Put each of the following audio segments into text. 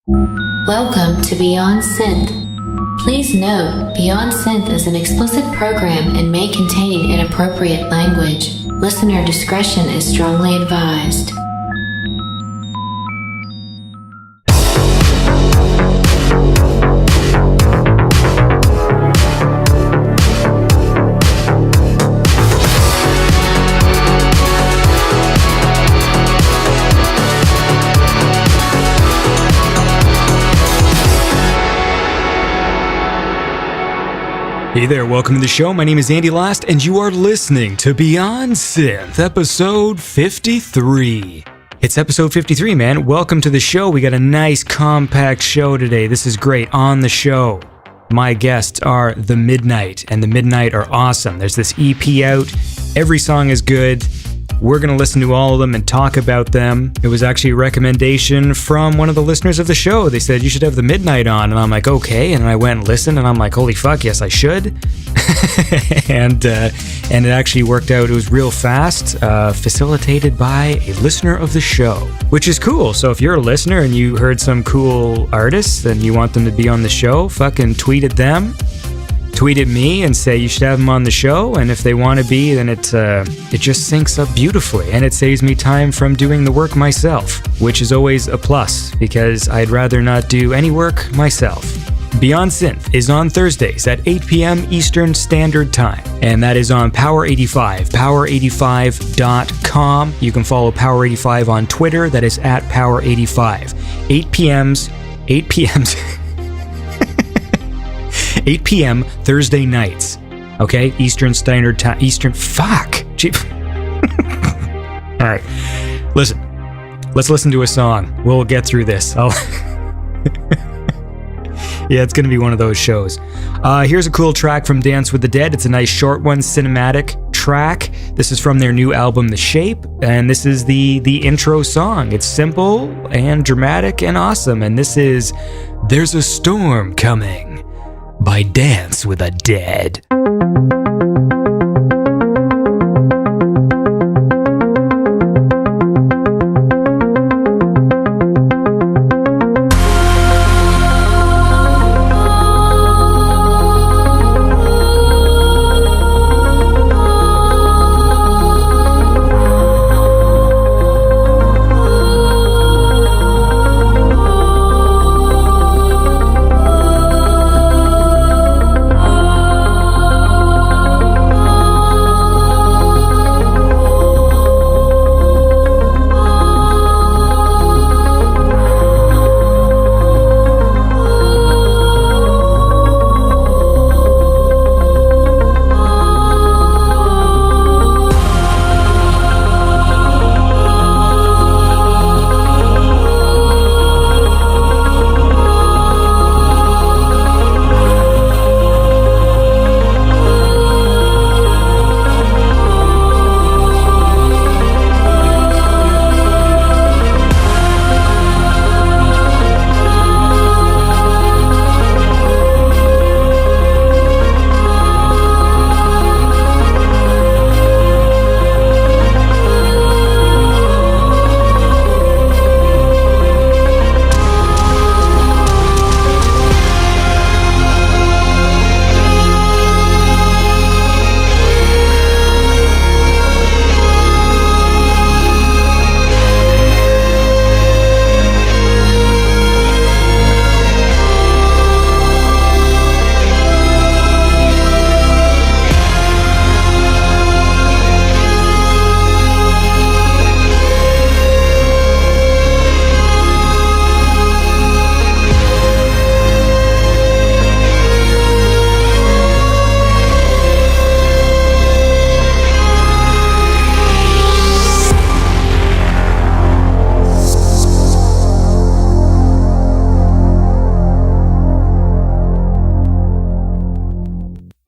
Welcome to Beyond Synth. Please note, Beyond Synth is an explicit program and may contain inappropriate language. Listener discretion is strongly advised. Hey there, welcome to the show. My name is Andy Last, and you are listening to Beyond Synth, episode 53. It's episode 53, man. Welcome to the show. We got a nice, compact show today. This is great. On the show, my guests are The Midnight, and The Midnight are awesome. There's this EP out. Every song is good. We're going to listen to all of them and talk about them. It was actually a recommendation from one of the listeners of the show. They said, you should have The Midnight on. And I'm like, okay. And I went and listened, and I'm like, holy fuck, yes, I should. and it actually worked out. It was real fast, facilitated by a listener of the show, which is cool. So if you're a listener and you heard some cool artists and you want them to be on the show, fucking tweet at them. Tweet at me and say you should have them on the show, and if they want to be, then it just syncs up beautifully, and it saves me time from doing the work myself, which is always a plus, because I'd rather not do any work myself. Beyond Synth is on Thursdays at 8 p.m. Eastern Standard Time, and that is on Power 85, power85.com. You can follow Power 85 on Twitter, that is at Power 85. 8 p.m. Thursday nights. Okay? Eastern Standard Time. Fuck! Alright. Listen. Let's listen to a song. We'll get through this. Yeah, it's gonna be one of those shows. Here's a cool track from Dance with the Dead. It's a nice short one, cinematic track. This is from their new album, The Shape, and this is the intro song. It's simple and dramatic and awesome, and this is There's a Storm Coming by Dance with the Dead.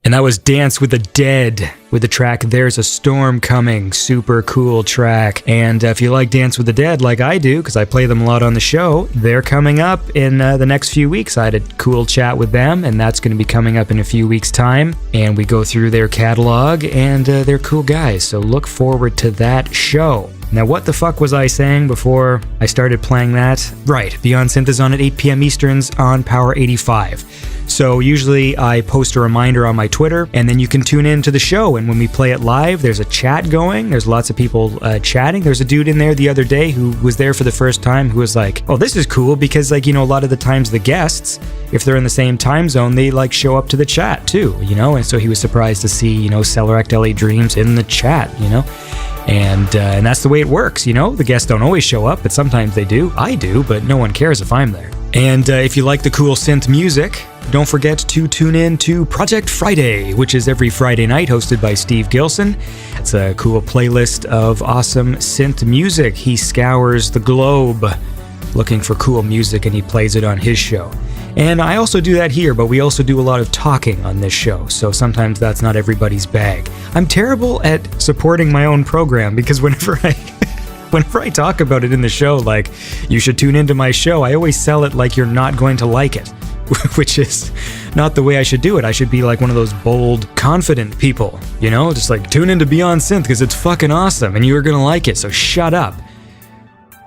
And that was Dance with the Dead with the track There's a Storm Coming. Super cool track. And if you like Dance with the Dead like I do, because I play them a lot on the show, they're coming up in the next few weeks. I had a cool chat with them, and that's going to be coming up in a few weeks' time. And we go through their catalog, and they're cool guys. So look forward to that show. Now, what the fuck was I saying before I started playing that? Right, Beyond Synth is on at 8 p.m. Easterns on Power 85. So usually I post a reminder on my Twitter, and then you can tune in to the show. And when we play it live, there's a chat going. There's lots of people chatting. There's a dude in there the other day who was there for the first time who was like, oh, this is cool because, like, you know, a lot of the times the guests, if they're in the same time zone, they like show up to the chat too, you know? And so he was surprised to see, you know, Celerect LA Dreams in the chat, you know? And that's the way it works, you know? The guests don't always show up, but sometimes they do. I do, but no one cares if I'm there. And if you like the cool synth music, don't forget to tune in to Project Friday, which is every Friday night, hosted by Steve Gilson. It's a cool playlist of awesome synth music. He scours the globe looking for cool music, and he plays it on his show. And I also do that here, but we also do a lot of talking on this show, so sometimes that's not everybody's bag. I'm terrible at supporting my own program, because whenever I talk about it in the show, like, you should tune into my show, I always sell it like you're not going to like it, which is not the way I should do it. I should be like one of those bold, confident people, you know? Just like, tune into Beyond Synth because it's fucking awesome and you're gonna like it, so shut up.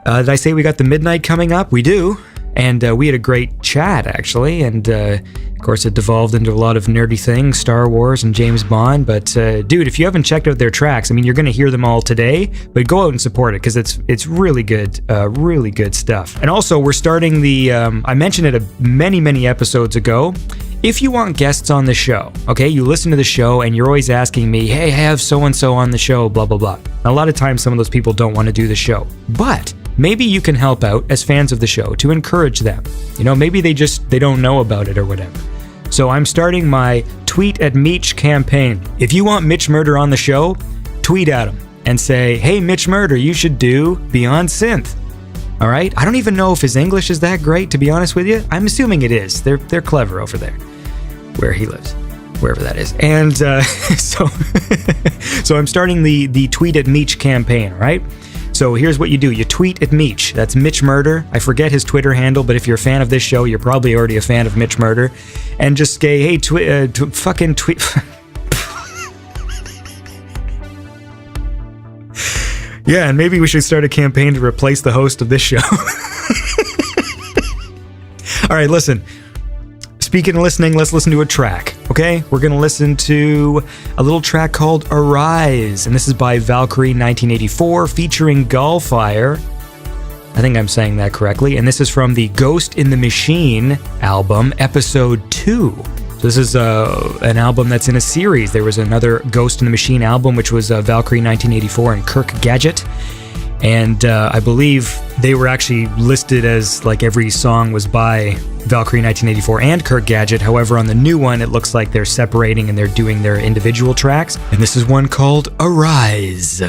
Did I say we got the midnight coming up? We do. And we had a great chat, actually, and of course it devolved into a lot of nerdy things, Star Wars and James Bond, but dude, if you haven't checked out their tracks, I mean, you're going to hear them all today, but go out and support it, because it's really good stuff. And also, we're starting the, I mentioned it many episodes ago, if you want guests on the show, okay, you listen to the show and you're always asking me, hey, have so-and-so on the show, blah, blah, blah. And a lot of times some of those people don't want to do the show, but maybe you can help out as fans of the show to encourage them. You know, maybe they don't know about it or whatever. So I'm starting my Tweet at Meech campaign. If you want Mitch Murder on the show, tweet at him and say, hey, Mitch Murder, you should do Beyond Synth. All right? I don't even know if his English is that great, to be honest with you. I'm assuming it is. They're clever over there, where he lives, wherever that is. And so I'm starting the Tweet at Meech campaign, right? So here's what you do. You tweet at Meech. That's Mitch Murder. I forget his Twitter handle, but if you're a fan of this show, you're probably already a fan of Mitch Murder. And just say, hey, fucking tweet. Yeah, and maybe we should start a campaign to replace the host of this show. All right, listen. Speaking of listening, let's listen to a track, okay? We're going to listen to a little track called Arise, and this is by VALKYRIE 1984, featuring Gallfire. I think I'm saying that correctly, and this is from the Ghost in the Machine album, Episode 2. So this is an album that's in a series. There was another Ghost in the Machine album, which was VALKYRIE 1984 and Kirk Gadget. And I believe they were actually listed as, like, every song was by VALKYRIE 1984 and Kirk Gadget. However, on the new one, it looks like they're separating and they're doing their individual tracks. And this is one called Arise.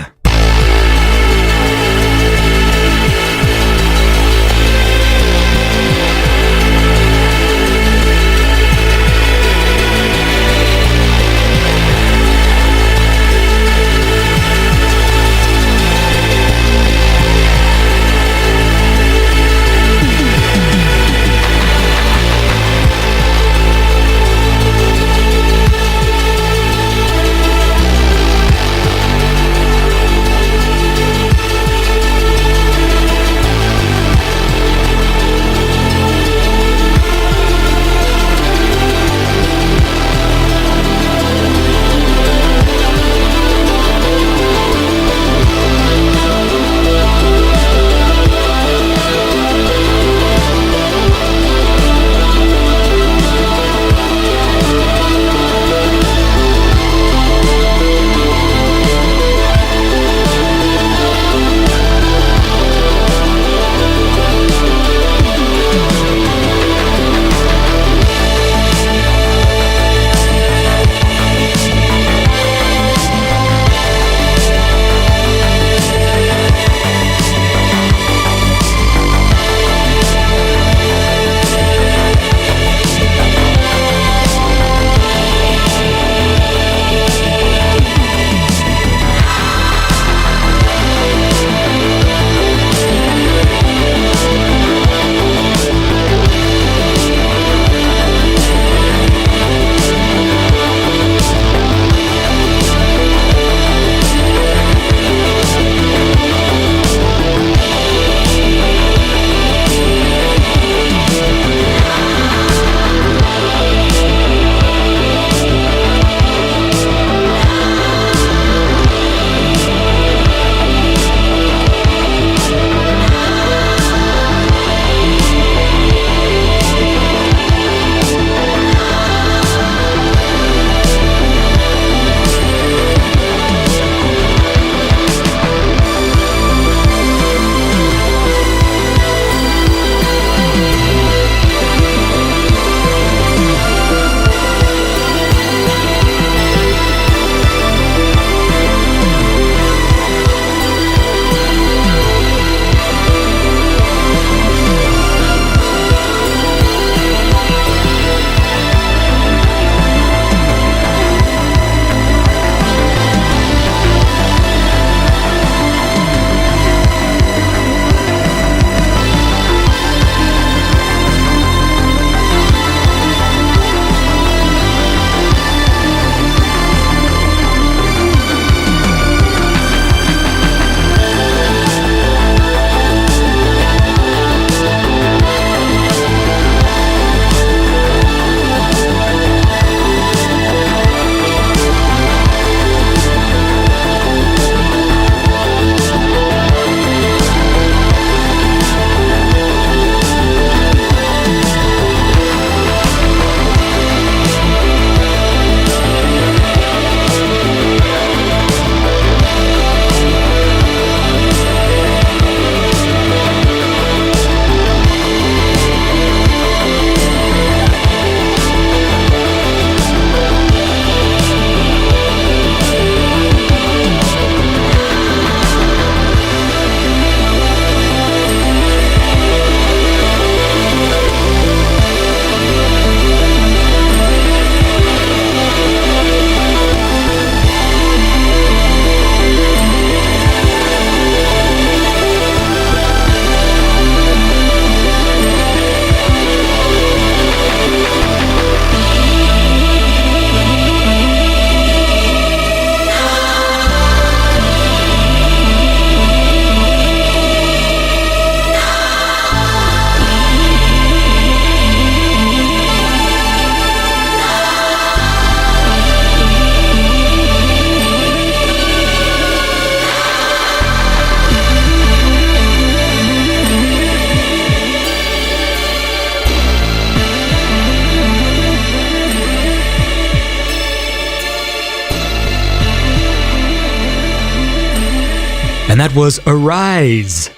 And that was Arise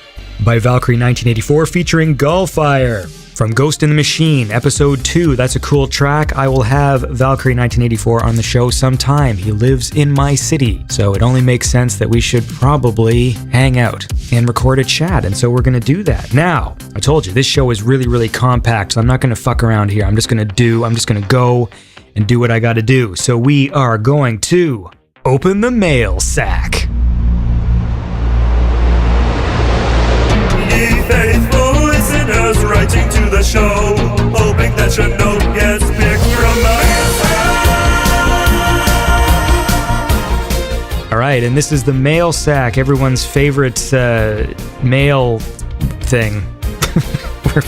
by VALKYRIE 1984 featuring Gullfire from Ghost in the Machine, Episode 2. That's a cool track. I will have VALKYRIE 1984 on the show sometime. He lives in my city, so it only makes sense that we should probably hang out and record a chat, and so we're going to do that. Now, I told you, this show is really, really compact, so I'm not going to fuck around here. I'm just going to go and do what I got to do. So we are going to open the mail sack. Ye faithful listeners writing to the show, hoping that your note gets picked from us. All right, and this is the mail sack, everyone's favorite mail thing. Where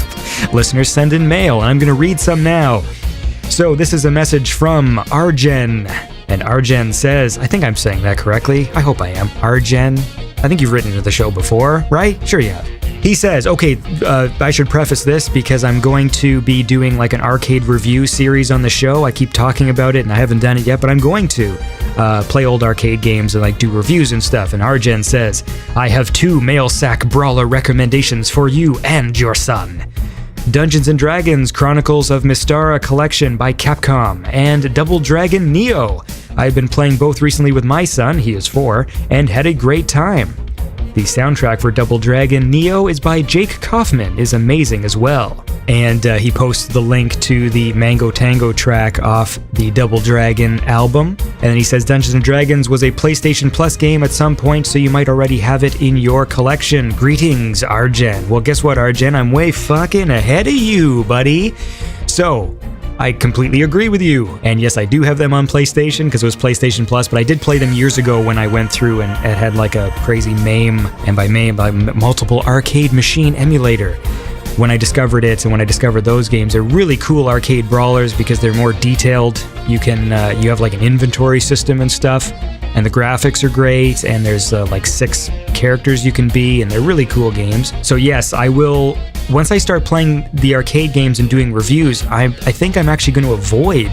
listeners send in mail, and I'm going to read some now. So this is a message from Arjen, and Arjen says, I think I'm saying that correctly. I hope I am. Arjen, I think you've written to the show before, right? Sure you have. He says, okay, I should preface this because I'm going to be doing like an arcade review series on the show. I keep talking about it and I haven't done it yet, but I'm going to play old arcade games and like do reviews and stuff. And Arjen says, I have 2 mail sack brawler recommendations for you and your son. Dungeons & Dragons Chronicles of Mystara Collection by Capcom and Double Dragon Neo. I've been playing both recently with my son, he is 4, and had a great time. The soundtrack for Double Dragon Neo is by Jake Kaufman, is amazing as well. And he posts the link to the Mango Tango track off the Double Dragon album. And then he says Dungeons & Dragons was a PlayStation Plus game at some point, so you might already have it in your collection. Greetings, Arjen. Well, guess what, Arjen? I'm way fucking ahead of you, buddy. So, I completely agree with you. And yes, I do have them on PlayStation because it was PlayStation Plus, but I did play them years ago when I went through and it had like a crazy MAME, and by multiple arcade machine emulator. When I discovered it and when I discovered those games, they're really cool arcade brawlers because they're more detailed. You can, you have like an inventory system and stuff, and the graphics are great, and there's like 6 characters you can be, and they're really cool games. So yes, I will. Once I start playing the arcade games and doing reviews, I think I'm actually going to avoid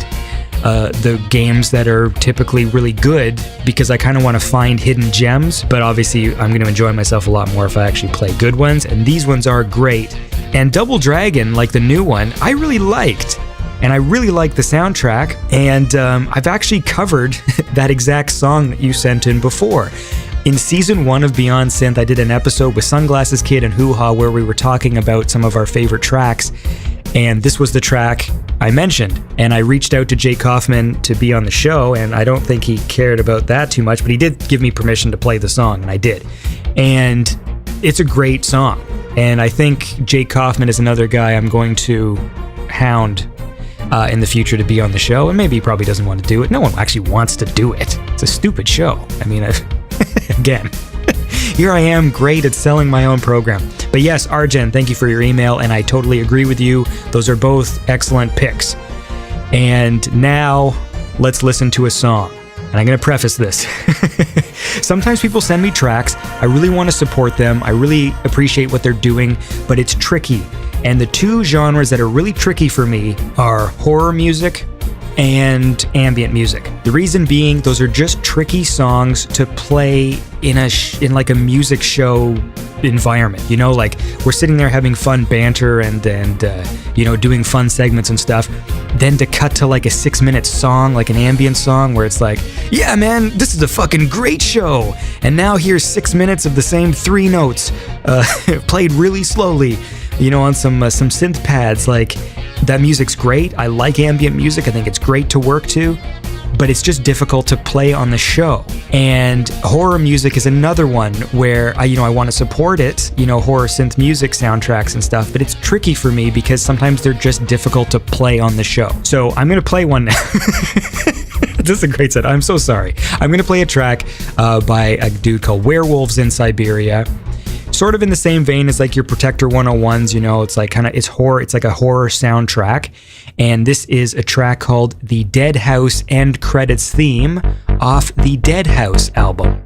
the games that are typically really good because I kind of want to find hidden gems, but obviously I'm going to enjoy myself a lot more if I actually play good ones, and these ones are great. And Double Dragon, like the new one, I really liked. And I really like the soundtrack, and I've actually covered that exact song that you sent in before. In Season 1 of Beyond Synth, I did an episode with Sunglasses Kid and Hoo Ha where we were talking about some of our favorite tracks, and this was the track I mentioned. And I reached out to Jake Kaufman to be on the show, and I don't think he cared about that too much, but he did give me permission to play the song, and I did. And it's a great song, and I think Jake Kaufman is another guy I'm going to hound in the future to be on the show, and maybe he probably doesn't want to do it. No one actually wants to do it. It's a stupid show. I mean, again, here I am, great at selling my own program. But yes, Arjen, thank you for your email, and I totally agree with you. Those are both excellent picks. And now, let's listen to a song. And I'm going to preface this. Sometimes people send me tracks. I really want to support them. I really appreciate what they're doing, but it's tricky. And the 2 genres that are really tricky for me are horror music and ambient music. The reason being, those are just tricky songs to play in like a music show environment. You know, like we're sitting there having fun banter and you know, doing fun segments and stuff. Then to cut to like a 6-minute song, like an ambient song where it's like, yeah man, this is a fucking great show. And now here's 6 minutes of the same 3 notes played really slowly, you know, on some synth pads. Like, that music's great. I like ambient music. I think it's great to work to, but it's just difficult to play on the show. And horror music is another one where I want to support it, you know, horror synth music soundtracks and stuff, but it's tricky for me because sometimes they're just difficult to play on the show. So I'm going to play one now. This is a great set. I'm so sorry. I'm going to play a track by a dude called WEREWOLVES in Siberia. Sort of in the same vein as like your Protector 101s, you know, it's like it's horror, it's like a horror soundtrack. And this is a track called The Dead House End Credits Theme off the Dead House album.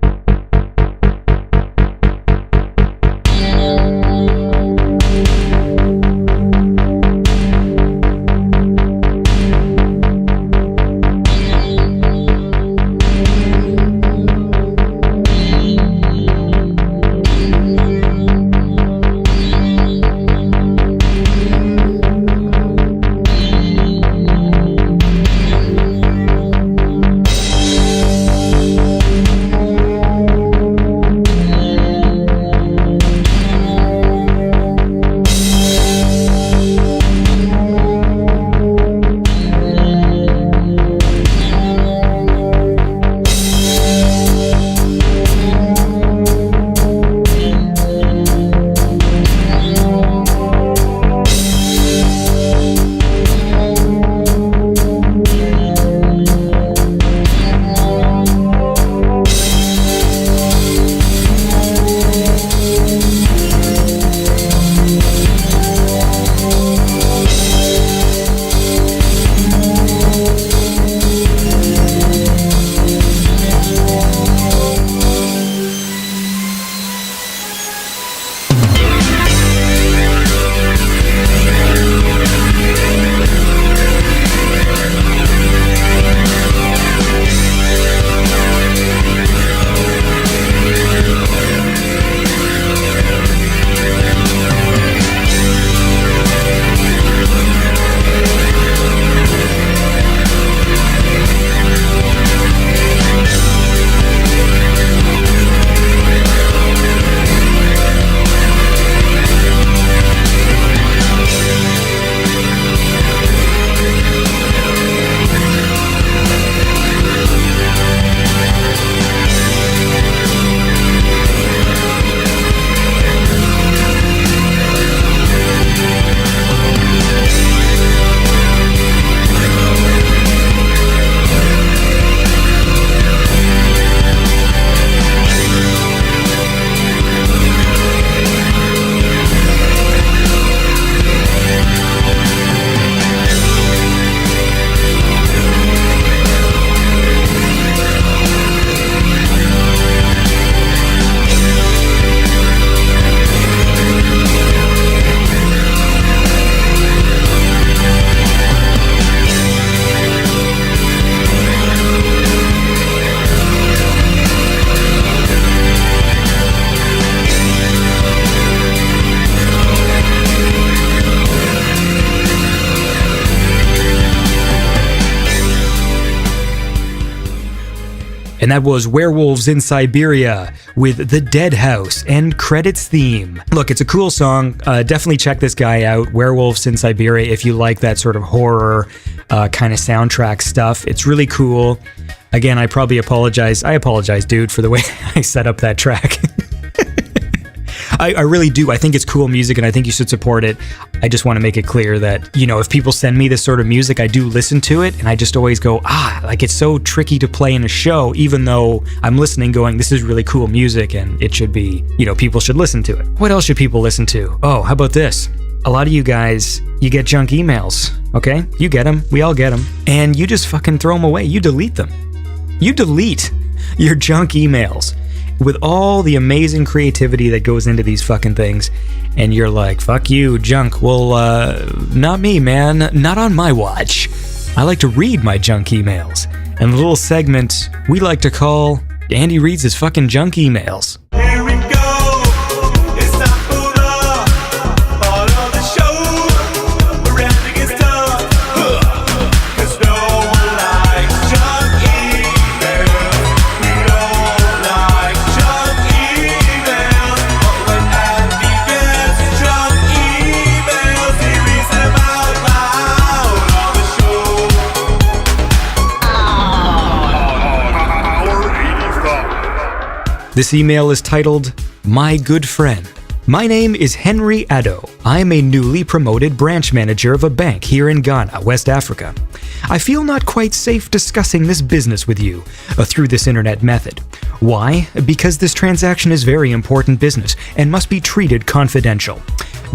And that was Werewolves in Siberia with The Dead House and credits theme. Look, it's a cool song. Definitely check this guy out, Werewolves in Siberia, if you like that sort of horror kind of soundtrack stuff. It's really cool. Again, I apologize, dude, for the way I set up that track. I really do. I think it's cool music and I think you should support it. I just want to make it clear that, if people send me this sort of music, I do listen to it and I just always go, like it's so tricky to play in a show, even though I'm listening going, this is really cool music and it should be, people should listen to it. What else should people listen to? Oh, how about this? A lot of you guys, you get junk emails, okay? You get them. We all get them. And you just fucking throw them away. You delete them. You delete your junk emails. With all the amazing creativity that goes into these fucking things, and you're like, fuck you, junk. Well, not me, man. Not on my watch. I like to read my junk emails. And the little segment we like to call Andy Reads His Fucking Junk Emails. Here we go. It's time for the part of the show where everything gets tough. 'Cause no one likes junk emails. We don't like junk emails. But when Andy gets junk emails, he reads them out loud on the show. Our 80s Top. This email is titled, My Good Friend. My name is Henry Addo. I am a newly promoted branch manager of a bank here in Ghana, West Africa. I feel not quite safe discussing this business with you through this internet method. Why? Because this transaction is very important business and must be treated confidential.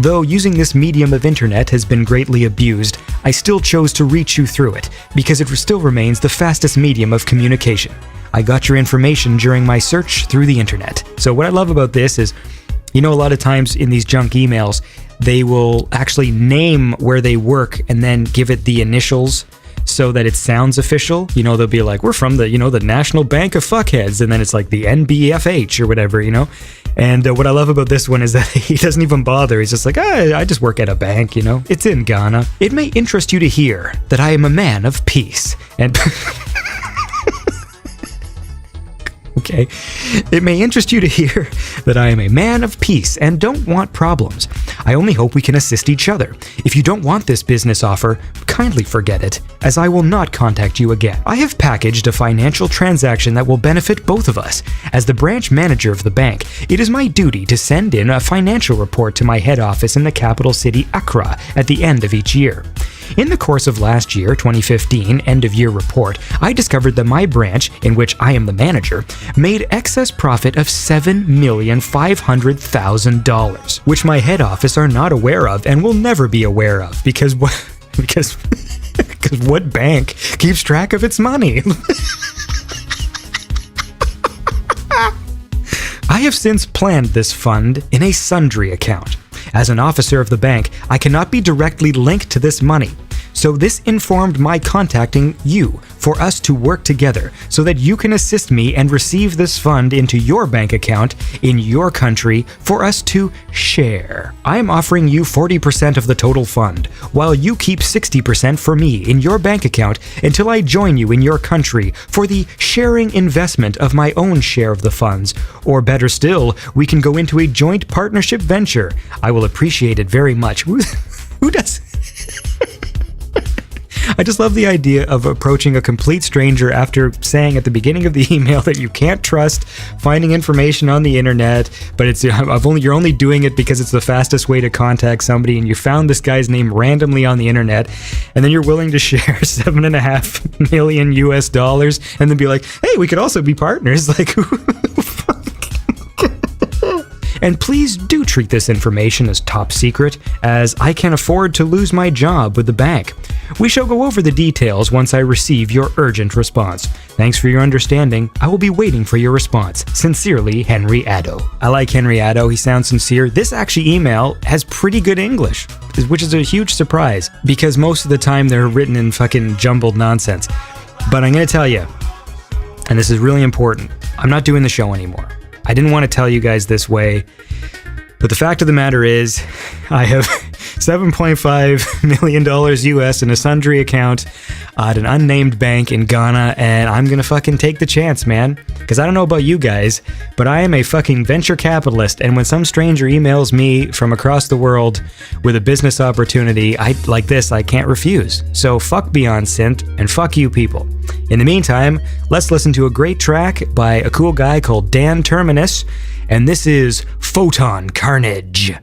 Though using this medium of internet has been greatly abused, I still chose to reach you through it because it still remains the fastest medium of communication. I got your information during my search through the internet. So what I love about this is, a lot of times in these junk emails, they will actually name where they work and then give it the initials so that it sounds official. They'll be like, we're from the, the National Bank of Fuckheads, and then it's like the NBFH or whatever, And what I love about this one is that he doesn't even bother. He's just like, I just work at a bank, It's in Ghana. It may interest you to hear that I am a man of peace. And okay. It may interest you to hear that I am a man of peace and don't want problems. I only hope we can assist each other. If you don't want this business offer, kindly forget it, as I will not contact you again. I have packaged a financial transaction that will benefit both of us. As the branch manager of the bank, it is my duty to send in a financial report to my head office in the capital city, Accra, at the end of each year. In the course of last year, 2015, end-of-year report, I discovered that my branch, in which I am the manager, made excess profit of $7,500,000, which my head office are not aware of and will never be aware of, because what bank keeps track of its money? I have since planned this fund in a sundry account. As an officer of the bank, I cannot be directly linked to this money. So this informed my contacting you for us to work together so that you can assist me and receive this fund into your bank account in your country for us to share. I am offering you 40% of the total fund, while you keep 60% for me in your bank account until I join you in your country for the sharing investment of my own share of the funds. Or better still, we can go into a joint partnership venture. I will appreciate it very much. Who does? I just love the idea of approaching a complete stranger after saying at the beginning of the email that you can't trust finding information on the internet, but you're only doing it because it's the fastest way to contact somebody, and you found this guy's name randomly on the internet, and then you're willing to share $7.5 million US, and then be like, hey, we could also be partners. Like, who the fuck? And please do treat this information as top secret, as I can afford to lose my job with the bank. We shall go over the details once I receive your urgent response. Thanks for your understanding. I will be waiting for your response. Sincerely, Henry Addo. I like Henry Addo. He sounds sincere. This actually email has pretty good English, which is a huge surprise, because most of the time they're written in fucking jumbled nonsense. But I'm going to tell you, and this is really important, I'm not doing the show anymore. I didn't want to tell you guys this way, but the fact of the matter is, I have $7.5 million US in a sundry account at an unnamed bank in Ghana, and I'm gonna fucking take the chance, man. Because I don't know about you guys, but I am a fucking venture capitalist, and when some stranger emails me from across the world with a business opportunity like this, I can't refuse. So fuck Beyond Synth, and fuck you people. In the meantime, let's listen to a great track by a cool guy called Dan Terminus, and this is Photon Carnage.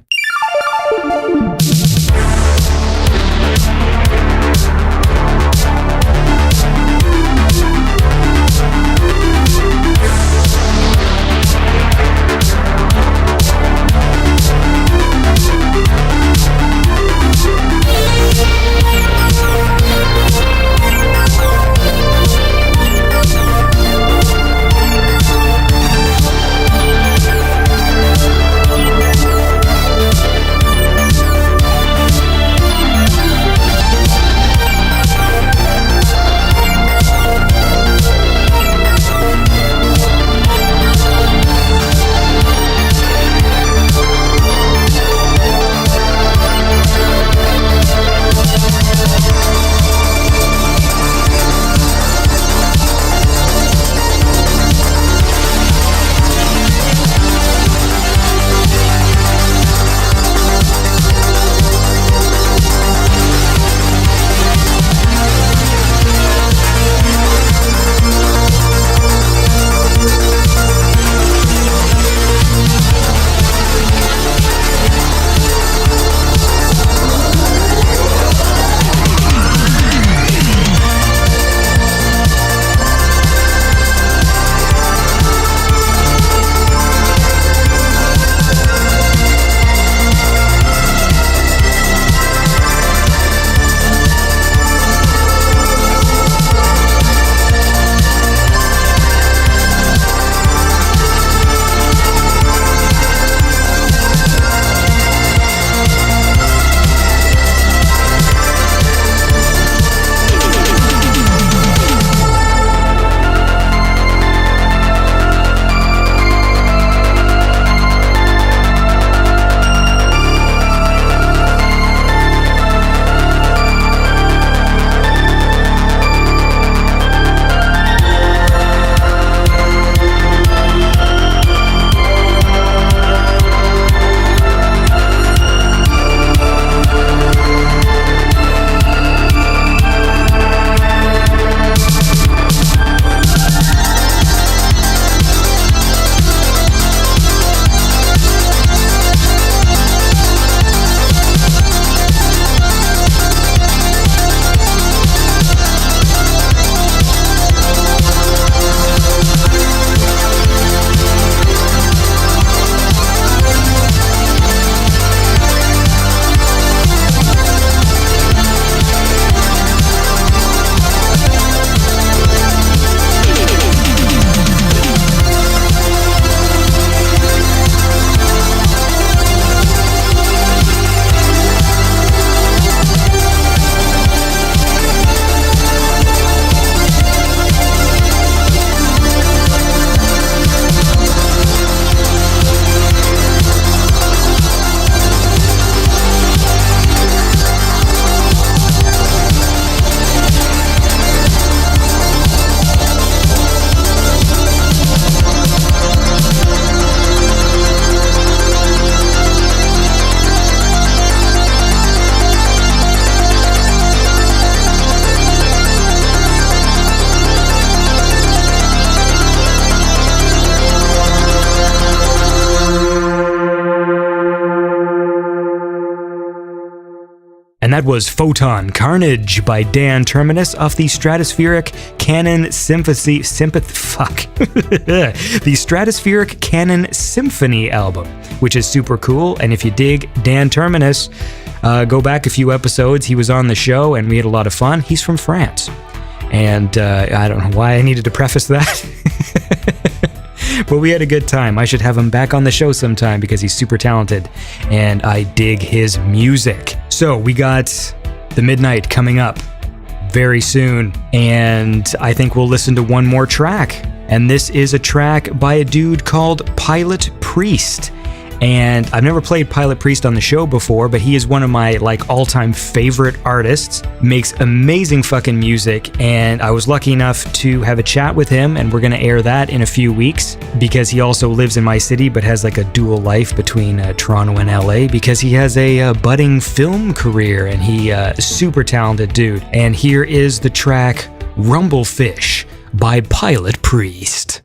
And that was Photon Carnage by Dan Terminus off the Stratospheric Canon Symphony the Stratospheric Canon Symphony album, which is super cool. And if you dig Dan Terminus, go back a few episodes. He was on the show and we had a lot of fun. He's from France. And I don't know why I needed to preface that. But we had a good time. I should have him back on the show sometime because he's super talented and I dig his music. So we got the Midnight coming up very soon, and I think we'll listen to one more track. And this is a track by a dude called Pilot Priest. And I've never played Pilot Priest on the show before, but he is one of my like all-time favorite artists, makes amazing fucking music, and I was lucky enough to have a chat with him, and we're gonna air that in a few weeks because he also lives in my city but has like a dual life between Toronto and LA because he has a budding film career, and he super talented dude. And here is the track Rumblefish by Pilot Priest.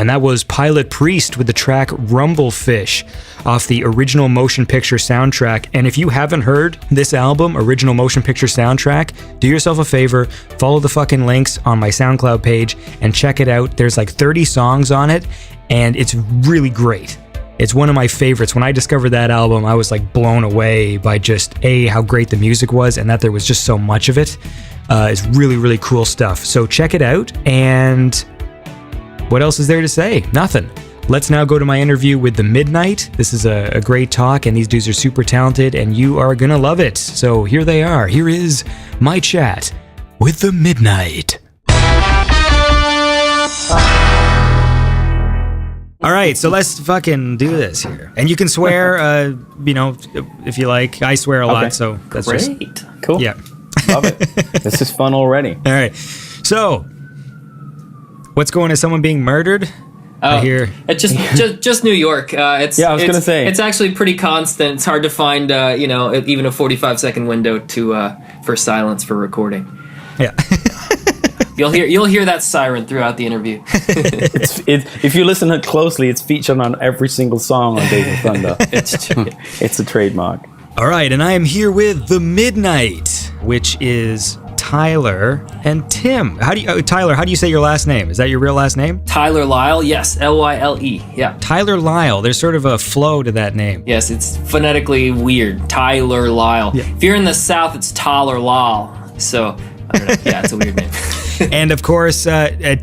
and that was Pilot Priest with the track Rumblefish off the original motion picture soundtrack. And if you haven't heard this album, original motion picture soundtrack, do yourself a favor, follow the fucking links on my SoundCloud page and check it out. There's like 30 songs on it, and it's really great. It's one of my favorites. When I discovered that album, I was like blown away by just how great the music was and that there was just so much of it. It's really, really cool stuff. So check it out. And what else is there to say? Nothing. Let's now go to my interview with The Midnight. This is a great talk, and these dudes are super talented, and you are gonna love it. So here they are. Here is my chat with The Midnight. All right, so let's fucking do this here. And you can swear, if you like. I swear a lot, so that's great. Cool. Yeah. Love it. This is fun already. All right. So, what's going on? Is someone being murdered? I hear. It's just New York. I was gonna say it's actually pretty constant. It's hard to find, even a 45-second window for silence for recording. Yeah. You'll hear that siren throughout the interview. If you listen closely, it's featured on every single song on Days of Thunder. It's a trademark. All right, and I am here with The Midnight, which is Tyler and Tim. Tyler, how do you say your last name? Is that your real last name? Tyler Lyle, yes, Lyle. Yeah. Tyler Lyle. There's sort of a flow to that name. Yes, it's phonetically weird. Tyler Lyle. Yeah. If you're in the South, it's Tyler Lyle. So, I don't know. Yeah, it's a weird name. And of course,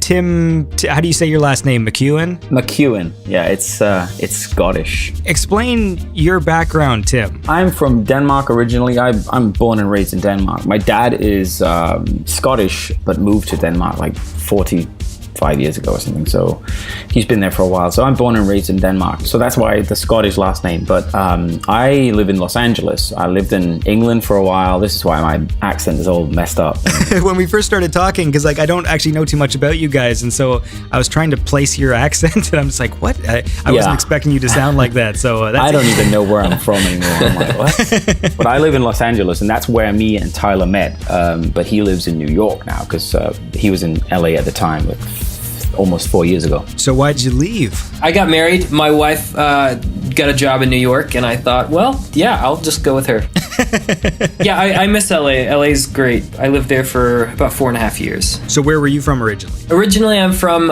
Tim, how do you say your last name? McEwen? McEwen. Yeah, it's Scottish. Explain your background, Tim. I'm from Denmark originally. I'm born and raised in Denmark. My dad is Scottish, but moved to Denmark like 45 years ago or something. So he's been there for a while. So I'm born and raised in Denmark. So that's why the Scottish last name. But I live in Los Angeles. I lived in England for a while. This is why my accent is all messed up. When we first started talking, because I don't actually know too much about you guys, and so I was trying to place your accent, and I'm just like, what? I wasn't expecting you to sound like that. So I don't even know where I'm from anymore. I'm like, what? But I live in Los Angeles, and that's where me and Tyler met. But he lives in New York now because he was in LA at the time. Almost 4 years ago. So why'd you leave? I got married. My wife got a job in New York, and I thought, well, yeah, I'll just go with her. Yeah, I miss LA. LA's great. I lived there for about 4.5 years. So where were you from originally? Originally, I'm from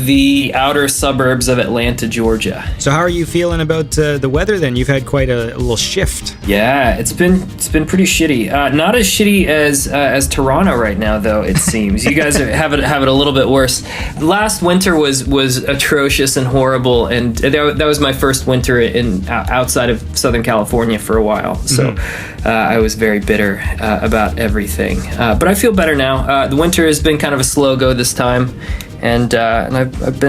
the outer suburbs of Atlanta, Georgia. So how are you feeling about the weather then? You've had quite a little shift. Yeah, it's been pretty shitty. Not as shitty as Toronto right now, though, it seems. You guys have it a little bit worse. Last winter was atrocious and horrible, and that was my first winter outside of Southern California for a while. So I was very bitter about everything. But I feel better now. The winter has been kind of a slow go this time, and I've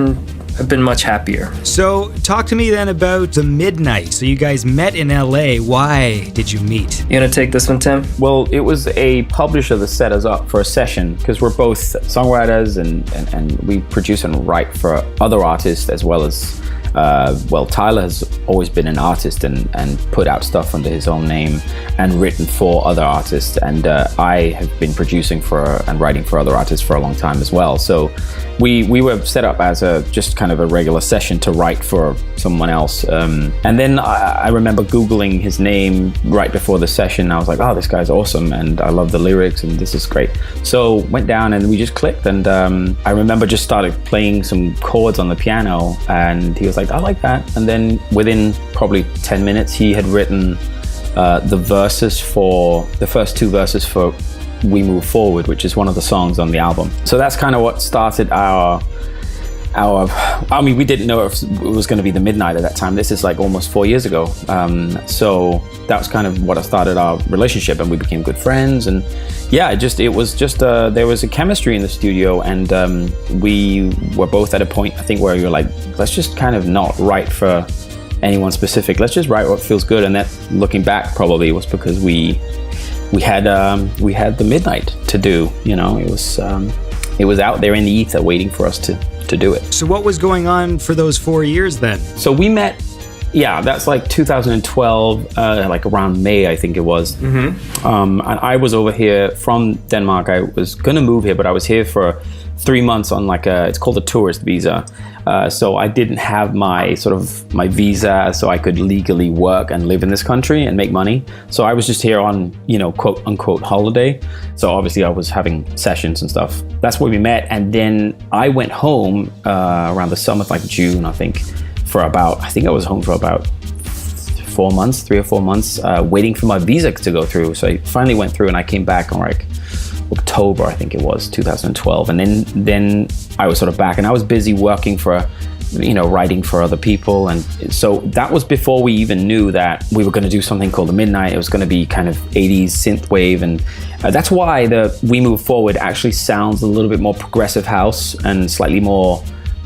been much happier. So talk to me then about The Midnight. So you guys met in LA. Why did you meet? You gonna take this one, Tim? Well, it was a publisher that set us up for a session because we're both songwriters and we produce and write for other artists as well as Tyler has always been an artist and put out stuff under his own name and written for other artists, and I have been producing for and writing for other artists for a long time as well. So we were set up as just kind of a regular session to write for someone else, and then I remember Googling his name right before the session. I was like, oh, this guy's awesome, and I love the lyrics, and this is great. So went down and we just clicked, and I remember just started playing some chords on the piano, and he was like, I like that. And then within probably 10 minutes, he had written the first two verses for We Move Forward, which is one of the songs on the album. So that's kind of what started we didn't know if it was going to be The Midnight at that time. This is like almost 4 years ago. So that was kind of what started our relationship, and we became good friends. And yeah, there was a chemistry in the studio, and we were both at a point, I think, where you were like, let's just kind of not write for anyone specific. Let's just write what feels good. And that, looking back, probably was because we had The Midnight to do. You know, it was out there in the ether waiting for us to do it. So what was going on for those 4 years then? So we met, that's like 2012, like around May, I think it was. Mm-hmm. And I was over here from Denmark. I was gonna move here, but I was here for 3 months on it's called a tourist visa. So I didn't have my visa, so I could legally work and live in this country and make money. So I was just here on, quote unquote holiday. So obviously I was having sessions and stuff. That's where we met. And then I went home around the summer, like June, I think, for about, I think I was home for about 4 months, 3 or 4 months, waiting for my visa to go through. So I finally went through and I came back on like October, I think it was, 2012. And then I was sort of back and I was busy working for, writing for other people. And so that was before we even knew that we were going to do something called the Midnight. It was going to be kind of 80s synthwave. And that's why the We Move Forward actually sounds a little bit more progressive house and slightly more,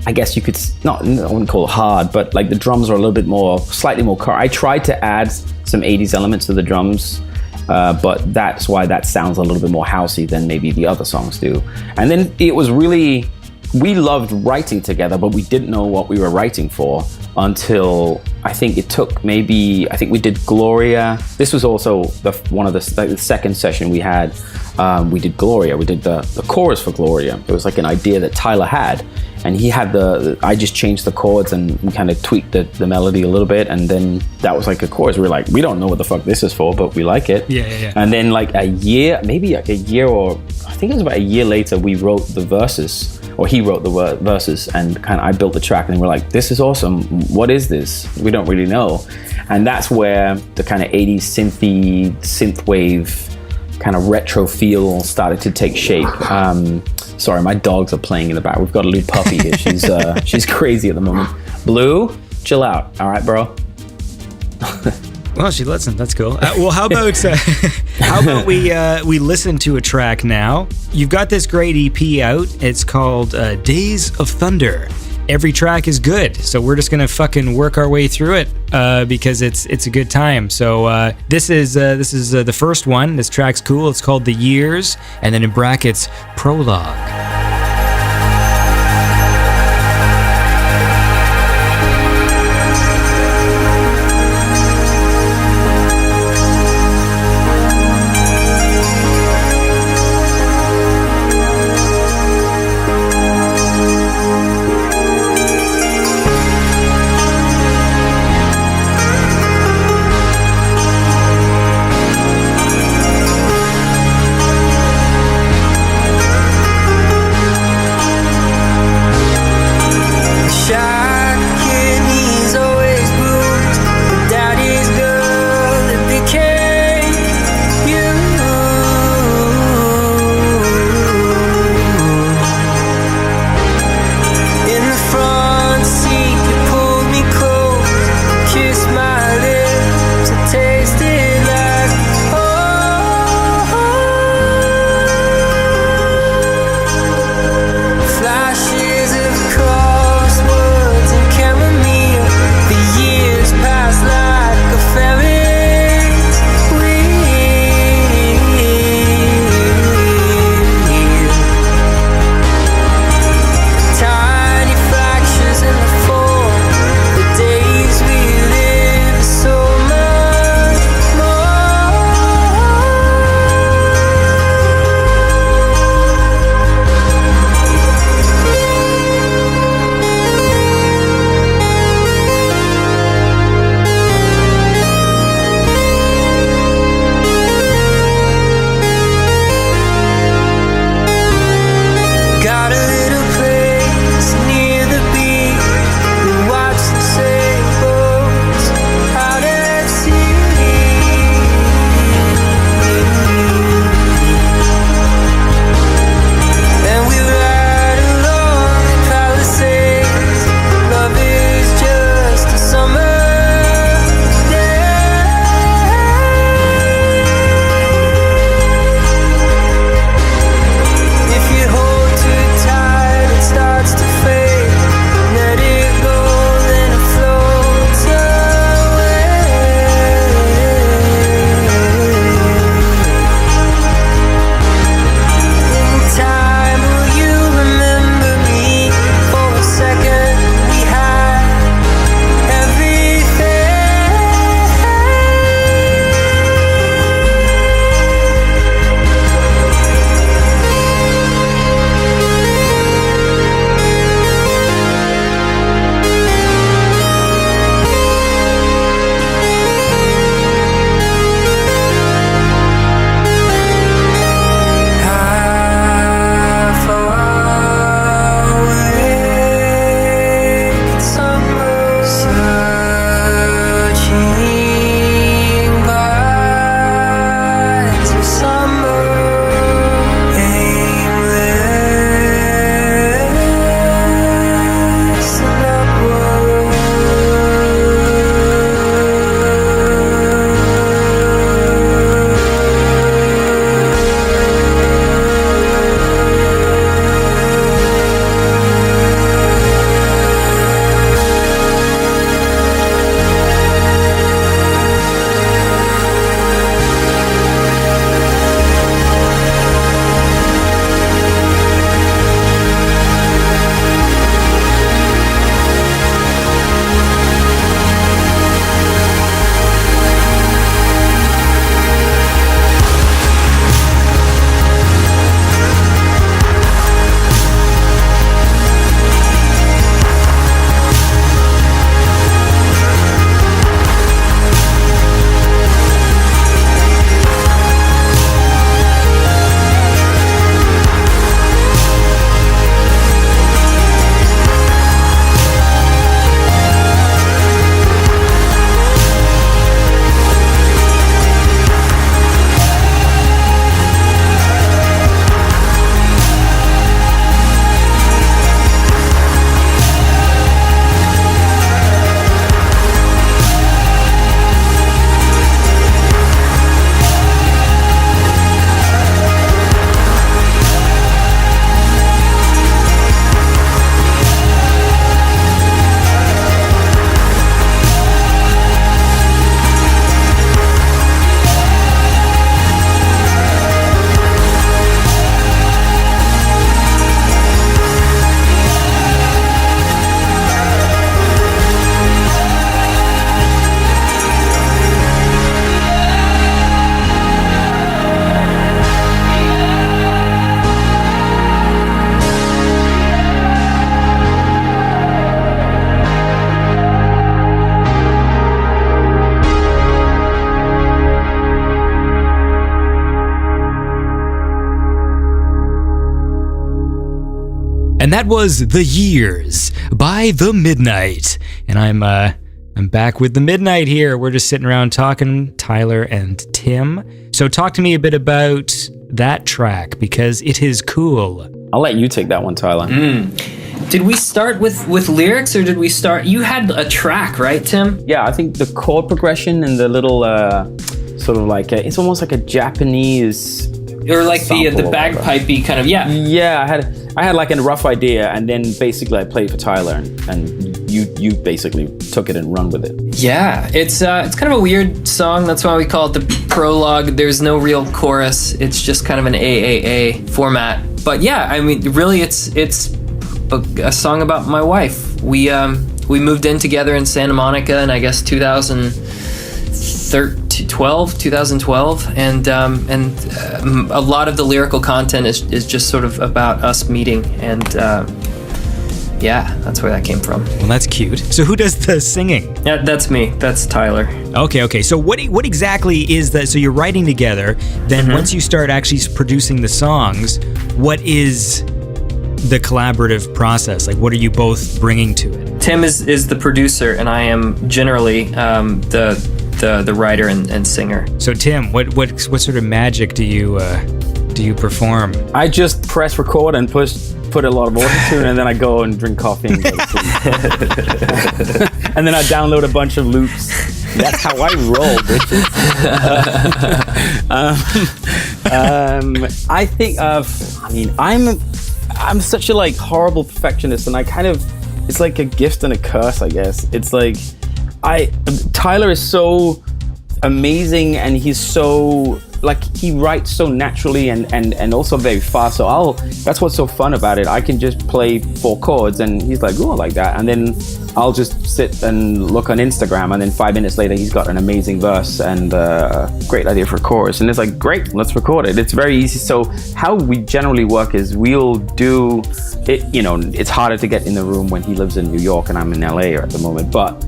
I guess you could I wouldn't call it hard, but like the drums are a little bit more, slightly more I tried to add some 80s elements to the drums, but that's why that sounds a little bit more housey than maybe the other songs do. And then it was really, we loved writing together, but we didn't know what we were writing for until I think it took I think we did Gloria. This was also the second session we had. We did Gloria. We did the chorus for Gloria. It was like an idea that Tyler had, and he had I just changed the chords and we kind of tweaked the melody a little bit, and then that was like a chorus. We were like, we don't know what the fuck this is for, but we like it. Yeah. And then like a year or I think it was about a year later, we wrote the verses, or he wrote the verses, and kind of I built the track, and we're like, this is awesome. What is this? We don't really know. And that's where the kind of 80s synthwave kind of retro feel started to take shape. Sorry, my dogs are playing in the back. We've got a little puppy here. She's crazy at the moment. Blue, chill out. All right, bro. Well, she listens. That's cool. Well, how about we listen to a track now? You've got this great EP out. It's called Days of Thunder. Every track is good, so we're just gonna fucking work our way through it because it's a good time. So this is the first one. This track's cool. It's called The Years, and then in brackets, Prologue. And that was The Years by The Midnight. And I'm back with The Midnight here. We're just sitting around talking, Tyler and Tim. So talk to me a bit about that track, because it is cool. I'll let you take that one, Tyler. Did we start with lyrics, or did we start? You had a track, right, Tim? Yeah, I think the chord progression and the little sort of like it's almost like a Japanese, or like the sample or whatever. bagpipey kind of, yeah. Yeah, I had like a rough idea, and then basically I played for Tyler, and you basically took it and run with it. Yeah, it's kind of a weird song. That's why we call it the prologue. There's no real chorus. It's just kind of an AAA format. But yeah, I mean, really, it's a song about my wife. We moved in together in Santa Monica in, I guess, 2012, and a lot of the lyrical content is just sort of about us meeting, and yeah, that's where that came from. Well, that's cute. So who does the singing? Yeah, that's me. That's Tyler. Okay. So what exactly is that? So you're writing together. Then once you start actually producing the songs, what is the collaborative process? Like, what are you both bringing to it? Tim is the producer, and I am generally the writer and singer. So Tim, what sort of magic do you perform? I just press record and put a lot of auto-tune, and then I go and drink coffee and go to sleep. And then I download a bunch of loops. That's how I roll, bitches. I think I'm such a like horrible perfectionist, and it's like a gift and a curse, I guess. It's like Tyler is so amazing, and he's so like, he writes so naturally and also very fast. So that's what's so fun about it. I can just play 4 chords, and he's like, oh, I like that. And then I'll just sit and look on Instagram, and then 5 minutes later he's got an amazing verse and a great idea for a chorus, and it's like, great, let's record it. It's very easy. So how we generally work is we'll do it, it's harder to get in the room when he lives in New York and I'm in LA at the moment, but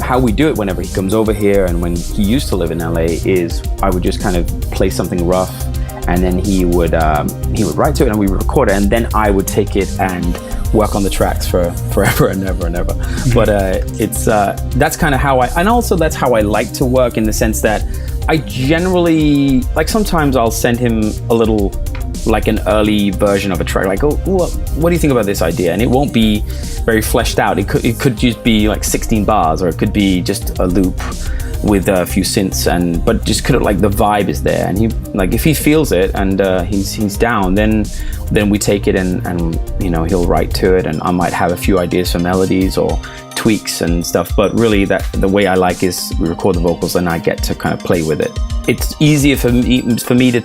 how we do it whenever he comes over here, and when he used to live in LA, is I would just kind of play something rough, and then he would write to it, and we would record it, and then I would take it and work on the tracks for forever and ever and ever. But it's that's kind of how that's how I like to work, in the sense that I generally, like, sometimes I'll send him a little, like, an early version of a track, like, oh, what do you think about this idea? And it won't be very fleshed out. It could just be like 16 bars, or it could be just a loop with a few synths, but just kind of like the vibe is there, and he, like, if he feels it and he's down, then we take it and he'll write to it, and I might have a few ideas for melodies or tweaks and stuff. But really, the way I like is we record the vocals and I get to kind of play with it. It's easier for me to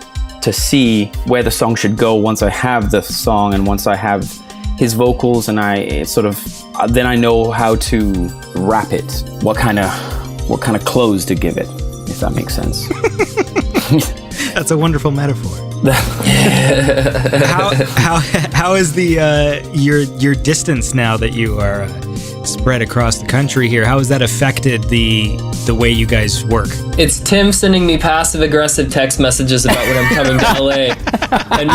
see where the song should go once I have the song, and once I have his vocals, and then I know how to wrap it, what kind of close to give it, if that makes sense. That's a wonderful metaphor. How is your distance now that you are spread across the country here? How has that affected the way you guys work? It's Tim sending me passive-aggressive text messages about when I'm coming to LA, and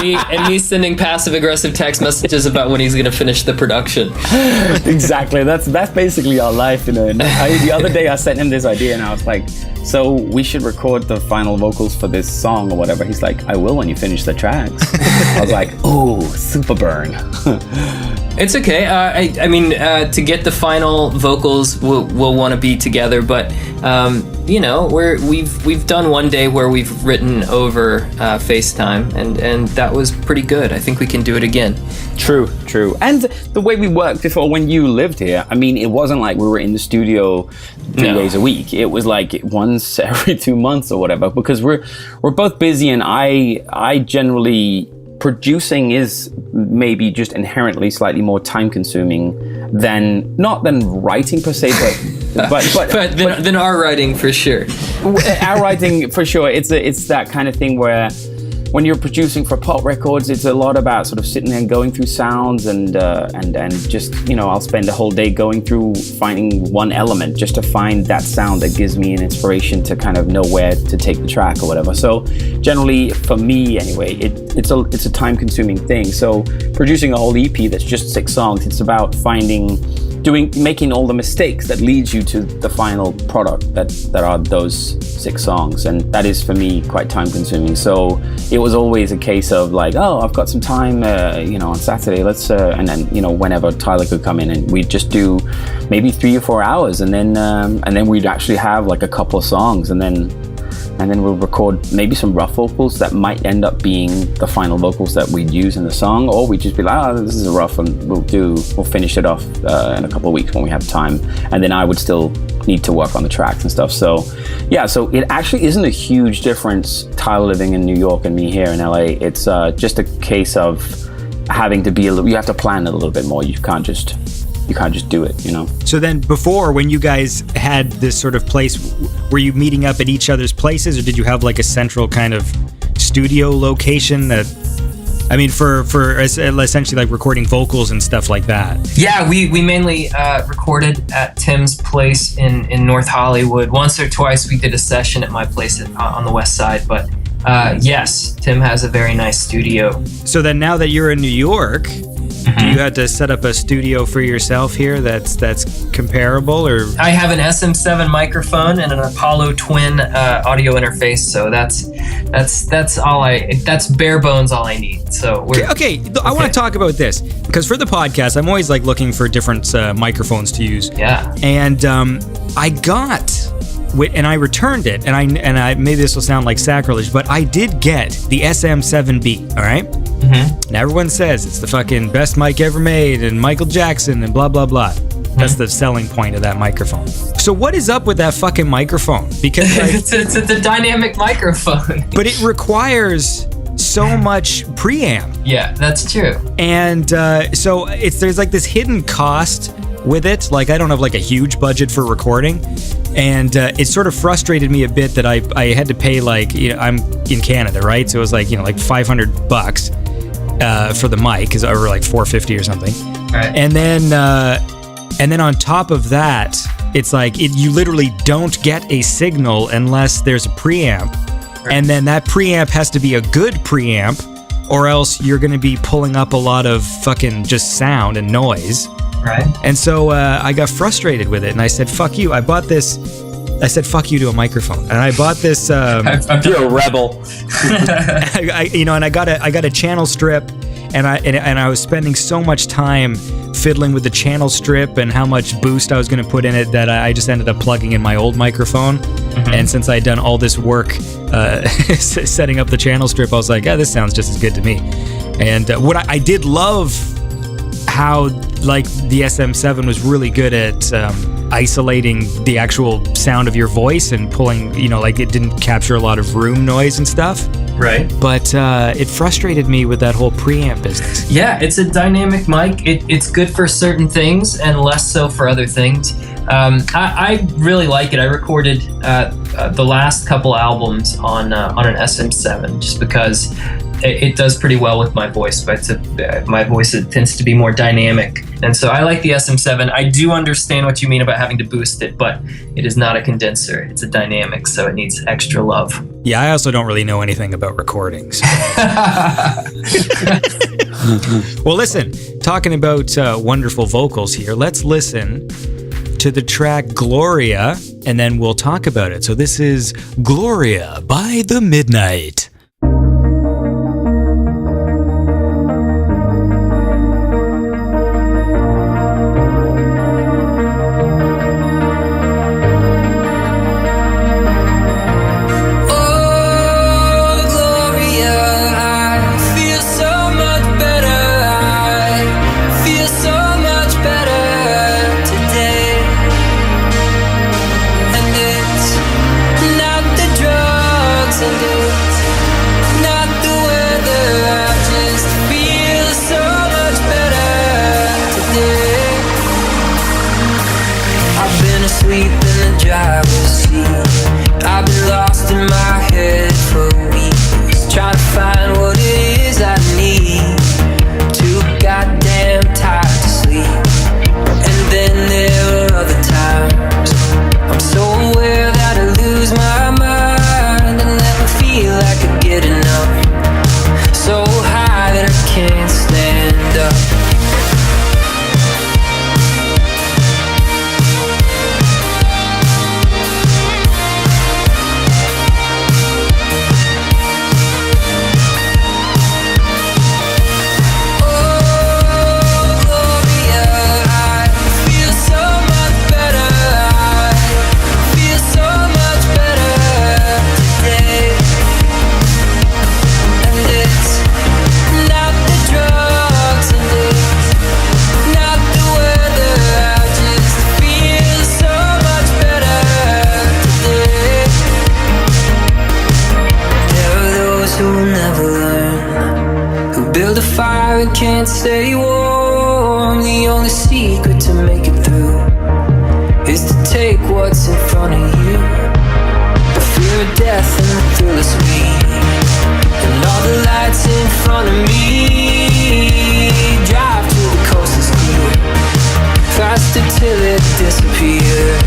me sending passive-aggressive text messages about when he's going to finish the production. Exactly. That's basically our life, the other day I sent him this idea, and I was like, so we should record the final vocals for this song or whatever. He's like, I will when you finish the tracks. I was like, oh, super burn. It's okay. I mean, to get the final vocals, we'll want to be together. But we've done one day where we've written over FaceTime, and that was pretty good. I think we can do it again. True. And the way we worked before, when you lived here, I mean, it wasn't like we were in the studio 3 days a week. It was like once every 2 months or whatever, because we're both busy, and I generally, producing is maybe just inherently slightly more time consuming than writing per se, but than our writing for sure. Our writing for sure. It's that kind of thing where when you're producing for pop records, it's a lot about sort of sitting there and going through sounds and just, you know, I'll spend a whole day going through finding one element just to find that sound that gives me an inspiration to kind of know where to take the track or whatever. So generally, for me anyway, it's a time-consuming thing. So producing a whole EP that's just 6 songs, it's about making all the mistakes that leads you to the final product that are those 6 songs, and that is for me quite time consuming. So it was always a case of like, oh, I've got some time, you know, on Saturday, let's and then, you know, whenever Tyler could come in, and we'd just do maybe 3 or 4 hours, and then we'd actually have like a couple of songs, and then we'll record maybe some rough vocals that might end up being the final vocals that we'd use in the song, or we'd just be like, oh, this is a rough, and we'll finish it off in a couple of weeks when we have time, and then I would still need to work on the tracks and stuff. So yeah, so it actually isn't a huge difference, Tyler living in New York and me here in LA. It's just a case of having to you have to plan it a little bit more. You can't just do it, you know? So then before, when you guys had this sort of place, were you meeting up at each other's places, or did you have like a central kind of studio location that, I mean, for essentially like recording vocals and stuff like that? Yeah, we mainly recorded at Tim's place in North Hollywood. Once or twice we did a session at my place on the west side, but yes, Tim has a very nice studio. So then now that you're in New York, do you have to set up a studio for yourself here that's comparable, or? I have an SM7 microphone and an Apollo Twin audio interface, so that's bare bones all I need. So okay. I want to talk about this because for the podcast, I'm always like looking for different microphones to use. Yeah. And I returned it, and I maybe this will sound like sacrilege, but I did get the SM7B. All right. And everyone says it's the fucking best mic ever made, and Michael Jackson, and blah, blah, blah. That's the selling point of that microphone. So what is up with that fucking microphone? Because like, it's a dynamic microphone. But it requires so much preamp. Yeah, that's true. And so there's like this hidden cost with it. Like I don't have like a huge budget for recording. And it sort of frustrated me a bit that I had to pay, like, you know, I'm in Canada, right? So it was like, you know, like $500 for the mic, or like $450 or something. Right. And then on top of that, it's like you literally don't get a signal unless there's a preamp. Right. And then that preamp has to be a good preamp, or else you're going to be pulling up a lot of fucking just sound and noise. Right. And so I got frustrated with it, and I said, fuck you. I bought this. I said, fuck you to a microphone. And I bought this. You're a rebel. And I got a channel strip, and I was spending so much time fiddling with the channel strip and how much boost I was going to put in it that I just ended up plugging in my old microphone. And since I had done all this work setting up the channel strip, I was like, this sounds just as good to me. And what I did love how like the SM7 was really good at isolating the actual sound of your voice and pulling, you know, like it didn't capture a lot of room noise and stuff. Right. But it frustrated me with that whole preamp business. Yeah, it's a dynamic mic. It's good for certain things and less so for other things. I really like it. I recorded the last couple albums on an SM7 just because it does pretty well with my voice, but my voice tends to be more dynamic. And so I like the SM7. I do understand what you mean about having to boost it, but it is not a condenser. It's a dynamic, so it needs extra love. Yeah, I also don't really know anything about recordings. Well, listen, talking about wonderful vocals here, let's listen to the track Gloria, and then we'll talk about it. So this is Gloria by The Midnight. And it's build a fire and can't stay warm. The only secret to make it through is to take what's in front of you. The fear of death and the thrill of speed, and all the lights in front of me. Drive till the coast is clear, faster till it disappears.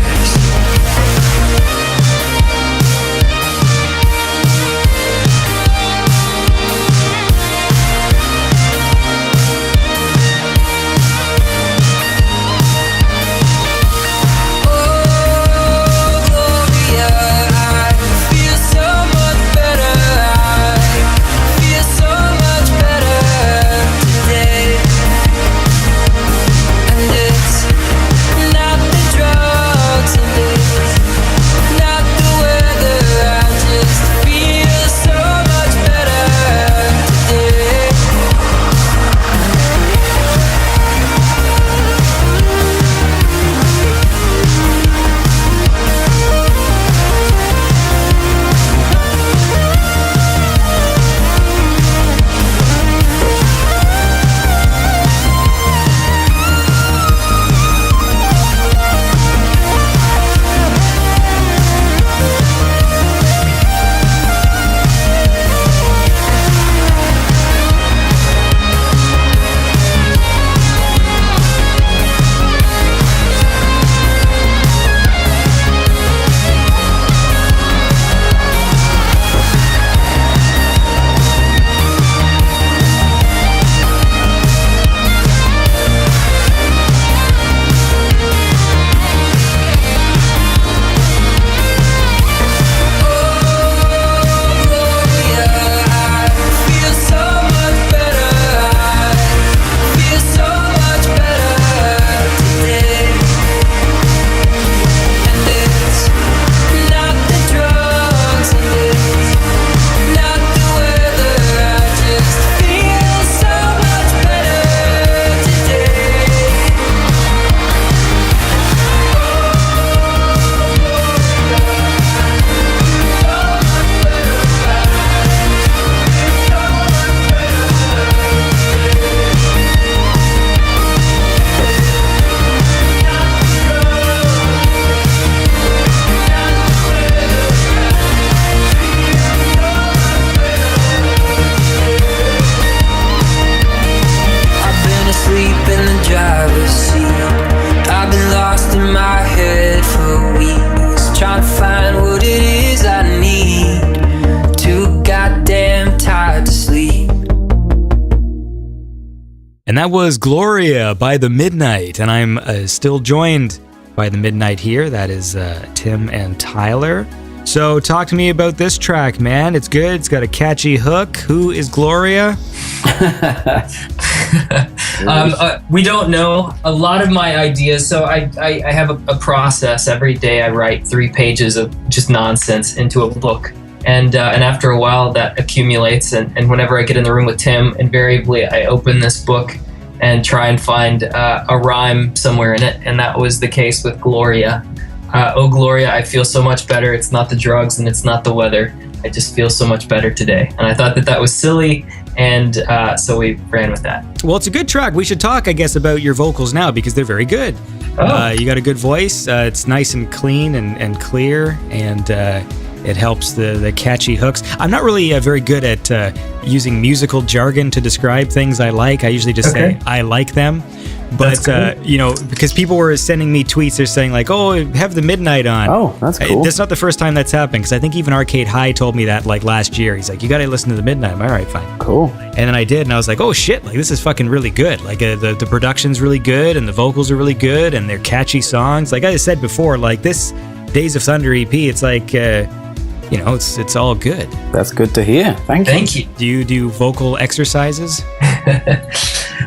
And that was Gloria by The Midnight, and I'm still joined by The Midnight here. That is Tim and Tyler. So talk to me about this track, man. It's good. It's got a catchy hook. Who is Gloria? We don't know. A lot of my ideas, so I have a process. Every day I write 3 pages of just nonsense into a book. And after a while that accumulates, and whenever I get in the room with Tim, invariably I open this book and try and find a rhyme somewhere in it. And that was the case with Gloria. Oh Gloria, I feel so much better. It's not the drugs and it's not the weather. I just feel so much better today. And I thought that was silly, and so we ran with that. Well, it's a good track. We should talk, I guess, about your vocals now, because they're very good. Oh. You got a good voice. It's nice and clean and clear, and it helps the catchy hooks. I'm not really very good at using musical jargon to describe things I like. I usually just say I like them. But, cool. Because people were sending me tweets, they're saying like, oh, have The Midnight on. Oh, that's cool. That's not the first time that's happened, because I think even Arcade High told me that like last year. He's like, you got to listen to The Midnight. I'm all right, fine. Cool. And then I did, and I was like, oh shit, like this is fucking really good. Like the production's really good, and the vocals are really good, and they're catchy songs. Like I said before, like this Days of Thunder EP, it's like, it's all good. That's good to hear. Thank you. Do you do vocal exercises?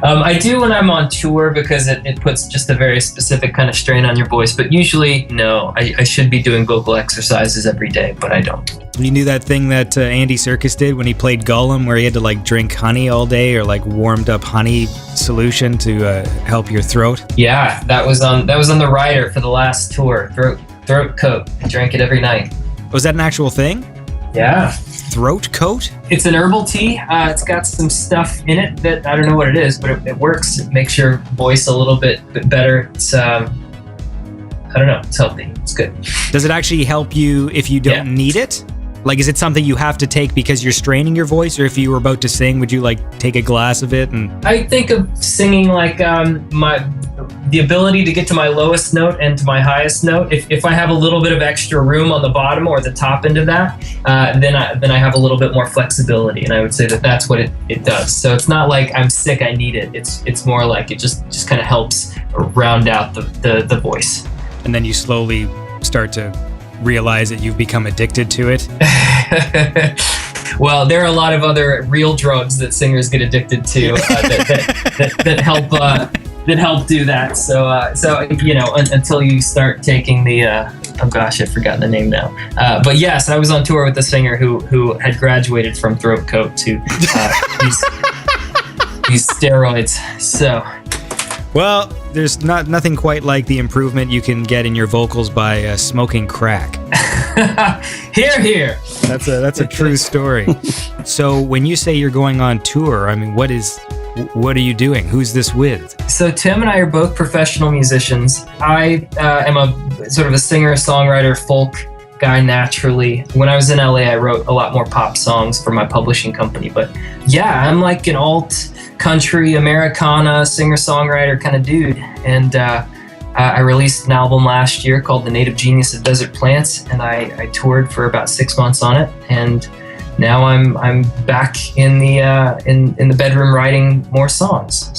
I do when I'm on tour, because it puts just a very specific kind of strain on your voice. But usually, no, I should be doing vocal exercises every day, but I don't. You knew that thing that Andy Serkis did when he played Gollum, where he had to like drink honey all day, or like warmed up honey solution to help your throat? Yeah, that was on the rider for the last tour. Throat coat. I drank it every night. Was that an actual thing? Yeah. throat coat? It's an herbal tea. It's got some stuff in it that I don't know what it is, but it works. It makes your voice a little bit better. It's I don't know. It's healthy. It's good. Does it actually help you if you don't need it? Like, is it something you have to take because you're straining your voice, or if you were about to sing, would you like take a glass of it? And I think of singing like the ability to get to my lowest note and to my highest note. If I have a little bit of extra room on the bottom or the top end of that, then I have a little bit more flexibility, and I would say that that's what it does. So it's not like I'm sick, I need it. It's more like it just kind of helps round out the voice. And then you slowly start to realize that you've become addicted to it. Well, there are a lot of other real drugs that singers get addicted to that help do that. So you know, until you start taking the oh gosh, I've forgotten the name now. But yes, I was on tour with a singer who had graduated from throat coat to these steroids. So. Well, there's nothing quite like the improvement you can get in your vocals by smoking crack. Hear, hear. That's a true story. So when you say you're going on tour, I mean, what are you doing? Who's this with? So Tim and I are both professional musicians. I am a sort of a singer, songwriter, folk guy naturally. When I was in LA, I wrote a lot more pop songs for my publishing company. But yeah, I'm like an alt country Americana singer-songwriter kind of dude. And I released an album last year called The Native Genius of Desert Plants, and I toured for about 6 months on it. And now I'm back in the bedroom writing more songs.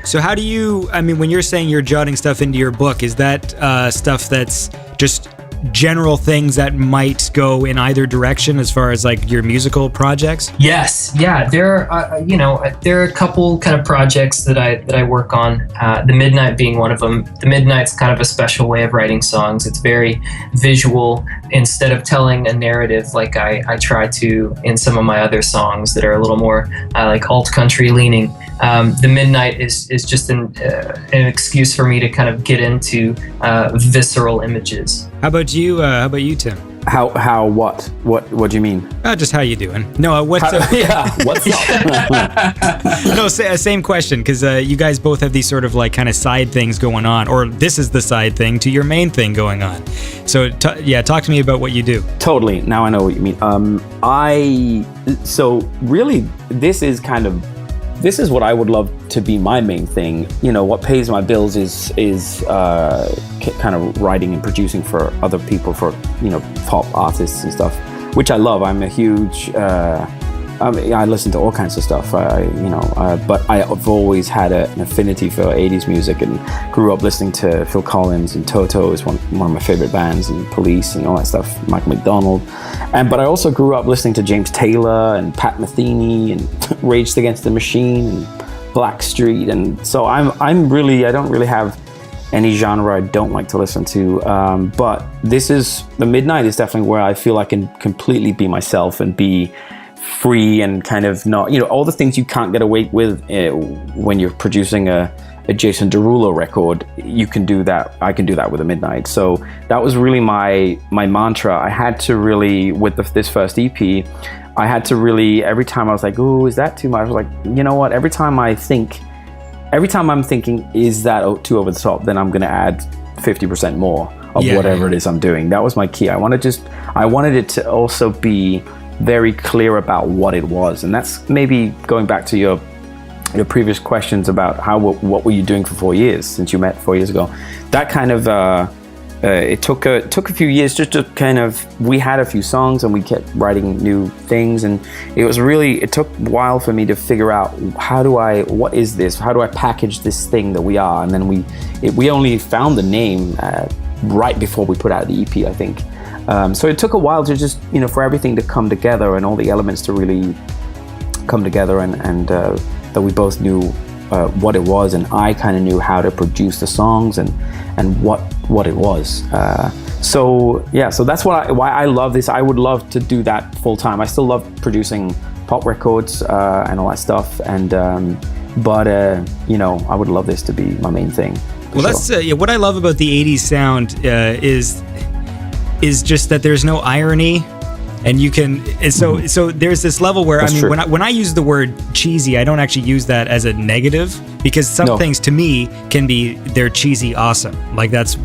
So how do you, I mean, when you're saying you're jotting stuff into your book, is that stuff that's just general things that might go in either direction as far as like your musical projects? Yes, yeah. There are a couple kind of projects that I work on. The Midnight being one of them. The Midnight's kind of a special way of writing songs. It's very visual. Instead of telling a narrative like I try to in some of my other songs that are a little more like alt country leaning. The Midnight is just an excuse for me to kind of get into visceral images. How about you, Tim? What do you mean? Just how you doing? No, what's up? No, same question, because you guys both have these sort of like kind of side things going on, or this is the side thing to your main thing going on. So talk to me about what you do. Totally. Now I know what you mean. So really, this is what I would love to be my main thing. You know, what pays my bills is kind of writing and producing for other people, for, you know, pop artists and stuff, which I love. I'm a huge, I listen to all kinds of stuff, but I've always had an affinity for 80s music and grew up listening to Phil Collins, and Toto is one of my favorite bands, and Police and all that stuff, Michael McDonald. But I also grew up listening to James Taylor and Pat Metheny and Rage Against the Machine and Blackstreet. And so I don't really have any genre I don't like to listen to. But The Midnight is definitely where I feel I can completely be myself and be free and kind of not, you know, all the things you can't get away with when you're producing a Jason Derulo record. You can do that. I can do that with The Midnight. So that was really my mantra. I had to really, with this first EP, I had to really, every time I was like, oh, is that too much? I was like, you know what? Every time I'm thinking, is that too over the top? Then I'm going to add 50% more of whatever it is I'm doing. That was my key. I wanted it to also be very clear about what it was. And that's maybe going back to your previous questions about what were you doing for 4 years since you met 4 years ago. That kind of it took a few years just to kind of, we had a few songs and we kept writing new things, and it took a while for me to figure out what is this? How do I package this thing that we are? And then we only found the name right before we put out the EP, I think. So it took a while to just, you know, for everything to come together and all the elements to really come together, and that we both knew what it was, and I kind of knew how to produce the songs and what it was. So that's why I love this. I would love to do that full time. I still love producing pop records and all that stuff, but you know, I would love this to be my main thing. Well, that's what I love about the 80s sound is just that there's no irony. And you can, and so there's this level where, That's I mean, true. when I use the word cheesy, I don't actually use that as a negative, because some No. things to me can be, they're cheesy awesome. Like that's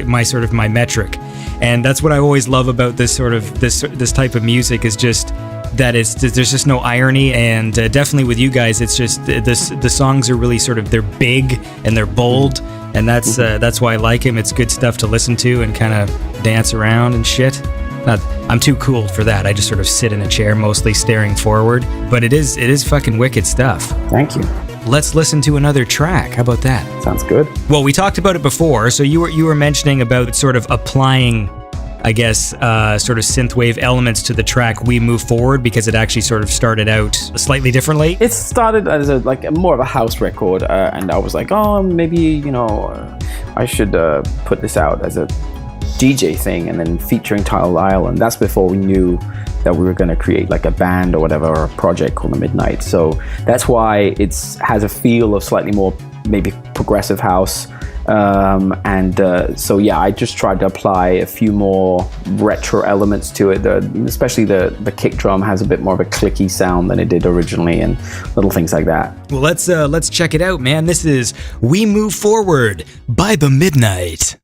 my sort of my metric. And that's what I always love about this sort of, this type of music, is just that there's just no irony. And definitely with you guys, it's just, the songs are really sort of, they're big and they're bold. And that's why I like him. It's good stuff to listen to and kind of dance around and shit. I'm too cool for that. I just sort of sit in a chair, mostly staring forward. But it is fucking wicked stuff. Thank you. Let's listen to another track. How about that? Sounds good. Well, we talked about it before. So you were mentioning about sort of applying, I guess, sort of synthwave elements to the track "We Move Forward," because it actually sort of started out slightly differently. It started as more of a house record, and I was like, oh, maybe I should put this out as a DJ thing, and then featuring Tyler Lyle, and that's before we knew that we were going to create like a band or whatever, or a project called The Midnight. So that's why it has a feel of slightly more maybe progressive house. So yeah, I just tried to apply a few more retro elements to it. Especially the kick drum has a bit more of a clicky sound than it did originally, and little things like that. Well, let's check it out, man. This is "We Move Forward" by The Midnight.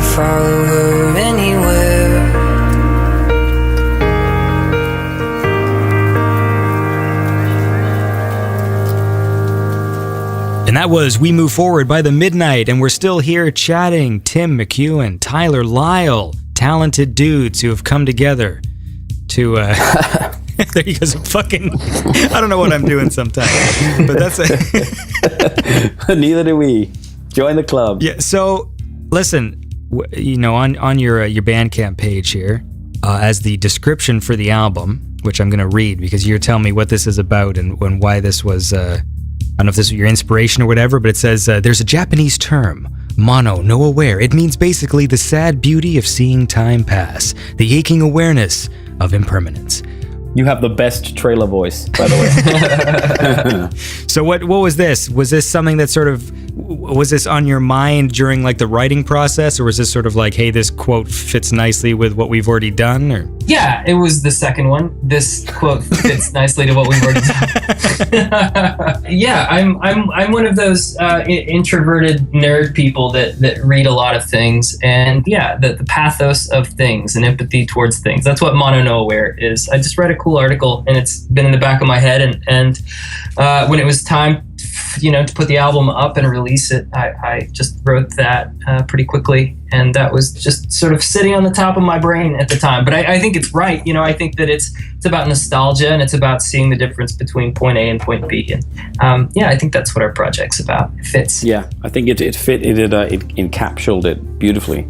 follow her anywhere. And that was We Move Forward by The Midnight, and we're still here chatting. Tim McEwen, Tyler Lyle, talented dudes who have come together to, there you go, some fucking, I don't know what I'm doing sometimes, but that's it. Neither do we. Join the club. Yeah, so, listen, you know, on your Bandcamp page here, as the description for the album, which I'm going to read because you're telling me what this is about and why this was, I don't know if this was your inspiration or whatever, but it says, there's a Japanese term, mono, no aware. It means basically the sad beauty of seeing time pass, the aching awareness of impermanence. You have the best trailer voice, by the way. So what was this? Was this something that sort of, was this on your mind during like the writing process, or was this sort of like, hey, this quote fits nicely with what we've already done? Or Yeah, it was the second one. This quote fits nicely to what we've already done. Yeah, I'm one of those introverted nerd people that read a lot of things, and yeah, the pathos of things and empathy towards things. That's what Mono No Aware is. I just read a cool article, and it's been in the back of my head, and when it was time, to put the album up and release it, I just wrote that pretty quickly, and that was just sort of sitting on the top of my brain at the time. But I think it's right. I think that it's about nostalgia, and it's about seeing the difference between point A and point B. And I think that's what our project's about. It fits. Yeah, I think it fit. It encapsulated it beautifully.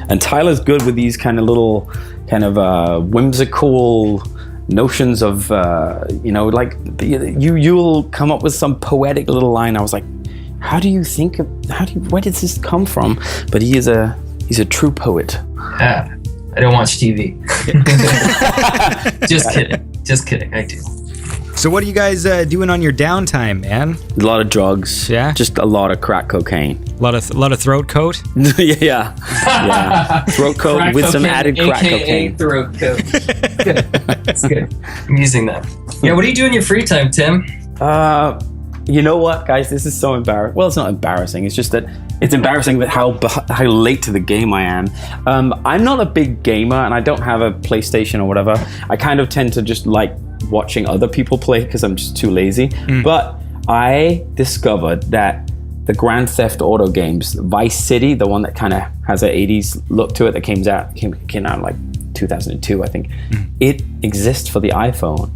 And Tyler's good with these kind of little, whimsical notions of, like you'll come up with some poetic little line. I was like, where did this come from? But he's a true poet. I don't watch TV. Just kidding. I do. So what are you guys doing on your downtime, man? A lot of drugs. Yeah? Just a lot of crack cocaine. A lot of throat coat? Yeah. Throat coat Crack with some cocaine, added crack AKA cocaine. throat coat. Good. That's good. I'm using that. Yeah, what do you do in your free time, Tim? You know what, guys? This is so embarrassing. Well, it's not embarrassing. It's just that it's embarrassing with how late to the game I am. I'm not a big gamer, and I don't have a PlayStation or whatever. I kind of tend to just like watching other people play because I'm just too lazy. But I discovered that the Grand Theft Auto games, Vice City, the one that kind of has an 80s look to it, that came out in like 2002, I think. It exists for the iPhone.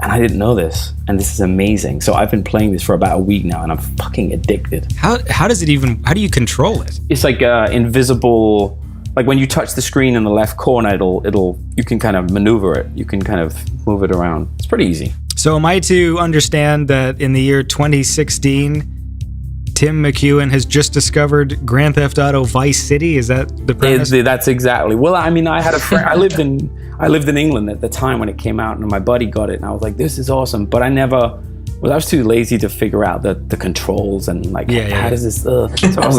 And I didn't know this, and this is amazing. So I've been playing this for about a week now, and I'm fucking addicted. How do you control it? It's like invisible, like when you touch the screen in the left corner, you can kind of maneuver it. You can kind of move it around. It's pretty easy. So am I to understand that in the year 2016, Tim McEwen has just discovered Grand Theft Auto Vice City? Is that the premise? That's exactly. Well, I mean, I had a friend. I lived in England at the time when it came out, and my buddy got it, and I was like, "This is awesome!" But I was too lazy to figure out the controls and like how does this. So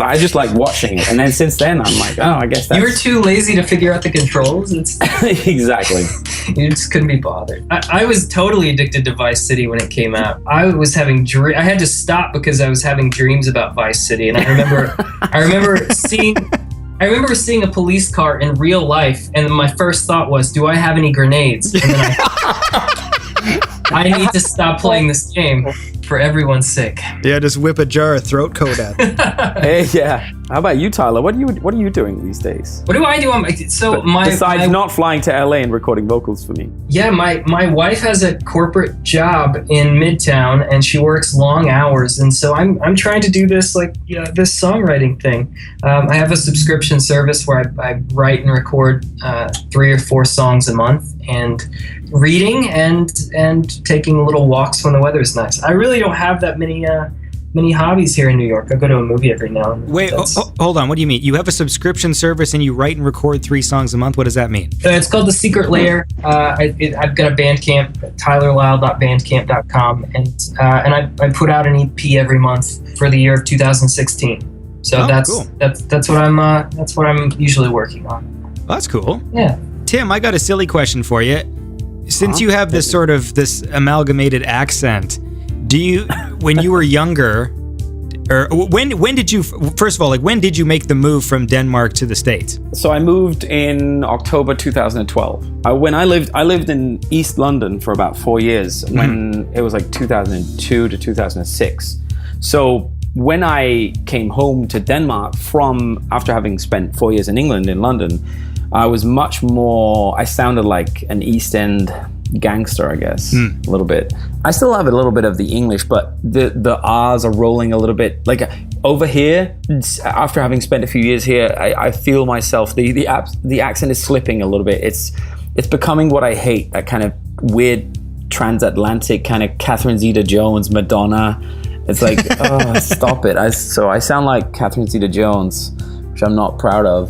I just like watching it, and then since then I'm like, oh, I guess that's. You were too lazy to figure out the controls. Exactly. You just couldn't be bothered. I was totally addicted to Vice City when it came out. I was having I had to stop because I was having dreams about Vice City, and I remember seeing a police car in real life, and my first thought was, do I have any grenades? And then I need to stop playing this game for everyone's sake. Yeah, just whip a jar of throat coat at them. Hey, yeah. How about you, Tyler? What are you doing these days? What do I do? Besides not flying to LA and recording vocals for me. Yeah, my wife has a corporate job in Midtown, and she works long hours, and so I'm trying to do this this songwriting thing. I have a subscription service where I write and record 3 or 4 songs a month, and reading and taking little walks when the weather is nice. I really don't have that many hobbies here in New York. I go to a movie every now and then. Wait, hold on. What do you mean? You have a subscription service and you write and record 3 songs a month? What does that mean? It's called The Secret Layer. I've got a Bandcamp, tylerlyle.bandcamp.com, and I put out an EP every month for the year of 2016. So cool. that's what I'm usually working on. Oh, that's cool. Yeah. Tim, I got a silly question for you. Since you have this amalgamated accent, do you, when you were younger, Or when did you, first of all, like when did you make the move from Denmark to the States? So I moved in October 2012. When I lived in East London for about 4 years, when it was like 2002 to 2006. So when I came home to Denmark from after having spent 4 years in England, in London, I was much more, I sounded like an East End gangster, I guess, a little bit. I still have a little bit of the English, but the R's are rolling a little bit. Like over here, after having spent a few years here, I feel myself, the accent is slipping a little bit. It's becoming what I hate, that kind of weird transatlantic kind of Catherine Zeta-Jones, Madonna. It's like, oh, stop it. So I sound like Catherine Zeta-Jones, which I'm not proud of.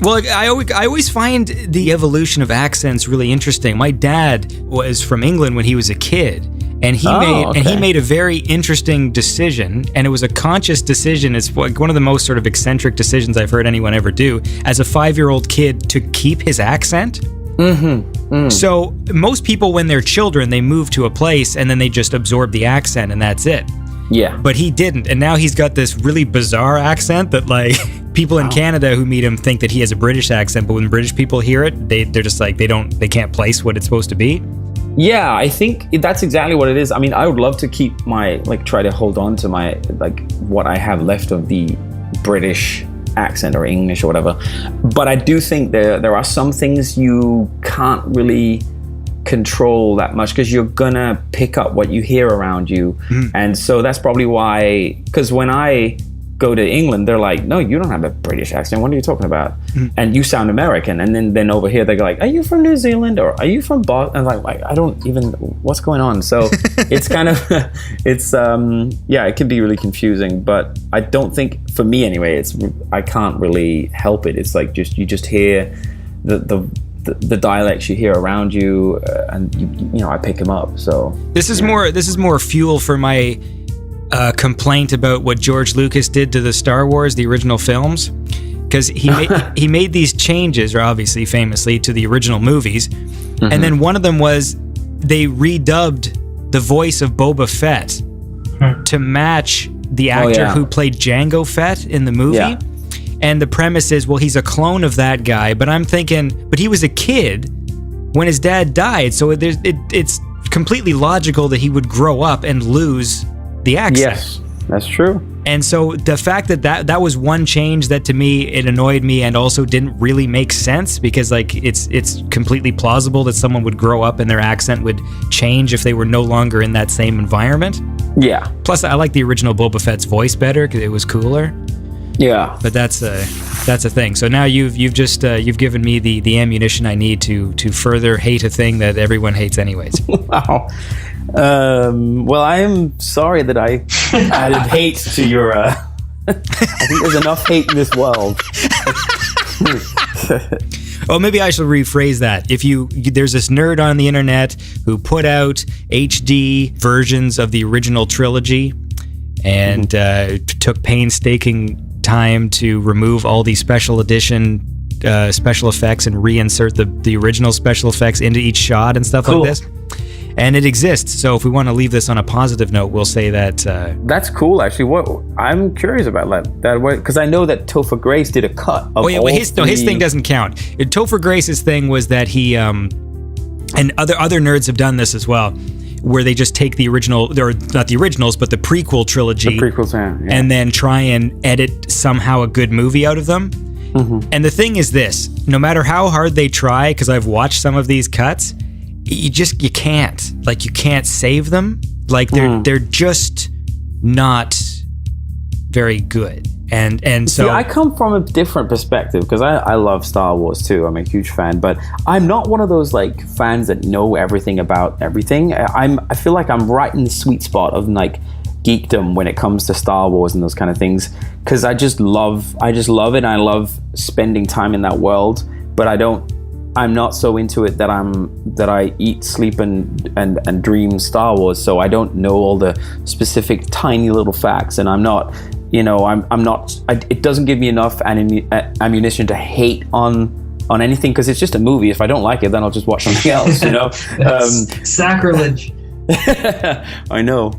Well, I always find the evolution of accents really interesting. My dad was from England when he was a kid, and he made a very interesting decision, and it was a conscious decision. It's like one of the most sort of eccentric decisions I've heard anyone ever do. As a 5-year-old kid, to keep his accent. So most people, when they're children, they move to a place and then they just absorb the accent, and that's it. Yeah. But he didn't, and now he's got this really bizarre accent that, like, people in Canada who meet him think that he has a British accent, but when British people hear it, they're just like, they can't place what it's supposed to be. Yeah, I think that's exactly what it is. I mean, I would love to keep my, like, try to hold on to my, like, what I have left of the British accent or English or whatever. But I do think there are some things you can't really control that much, because you're gonna pick up what you hear around you. And so that's probably why, because when I go to England, they're like, no, you don't have a British accent, what are you talking about? And you sound American. And then over here they go like, are you from New Zealand, or are you from Boston? And like I don't even, what's going on? So it's kind of it's it can be really confusing, but I don't think, for me anyway, I can't really help it. It's like you just hear the dialects you hear around you, and you know, I pick them up. So this is more fuel for my complaint about what George Lucas did to the Star Wars, the original films, because he made these changes, or obviously famously, to the original movies, and then one of them was they redubbed the voice of Boba Fett to match the actor who played Jango Fett in the movie. Yeah. And the premise is, well, he's a clone of that guy, but I'm thinking, but he was a kid when his dad died, so it's completely logical that he would grow up and lose the accent. Yes, that's true. And so the fact that was one change that, to me, it annoyed me and also didn't really make sense, because like it's completely plausible that someone would grow up and their accent would change if they were no longer in that same environment. Yeah. Plus, I like the original Boba Fett's voice better because it was cooler. Yeah, but that's a thing. So now you've given me the ammunition I need to further hate a thing that everyone hates anyways. Wow. Well, I am sorry that I added hate to your. I think there's enough hate in this world. Well, maybe I should rephrase that. There's this nerd on the internet who put out HD versions of the original trilogy, and took painstaking time to remove all the special edition special effects and reinsert the original special effects into each shot and stuff like this. And it exists. So if we want to leave this on a positive note, we'll say that that's cool. Actually, what I'm curious about that because I know that Topher Grace did a cut of his thing doesn't count. Topher Grace's thing was that he and other nerds have done this as well, where they just take the original, or not the originals, but the prequel trilogy, and then try and edit somehow a good movie out of them. And the thing is this, no matter how hard they try, because I've watched some of these cuts, you can't save them. Like they're just not very good. And so see, I come from a different perspective, because I love Star Wars too. I'm a huge fan, but I'm not one of those like fans that know everything about everything. I feel like I'm right in the sweet spot of like geekdom when it comes to Star Wars and those kind of things, because I just love it, and I love spending time in that world. But I'm not so into it that I eat, sleep, and dream Star Wars. So I don't know all the specific tiny little facts, and I'm not. It doesn't give me enough ammunition to hate on anything, because it's just a movie. If I don't like it, then I'll just watch something else. You know, sacrilege. I know.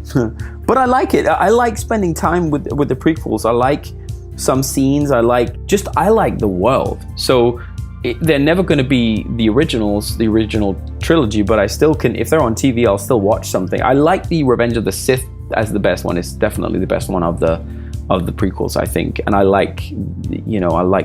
But I like it. I like spending time with the prequels. I like some scenes. I like the world. So they're never going to be the original trilogy, but I still can, if they're on TV, I'll still watch something. I like the Revenge of the Sith as the best one. It's definitely the best one of the prequels, I think. And I like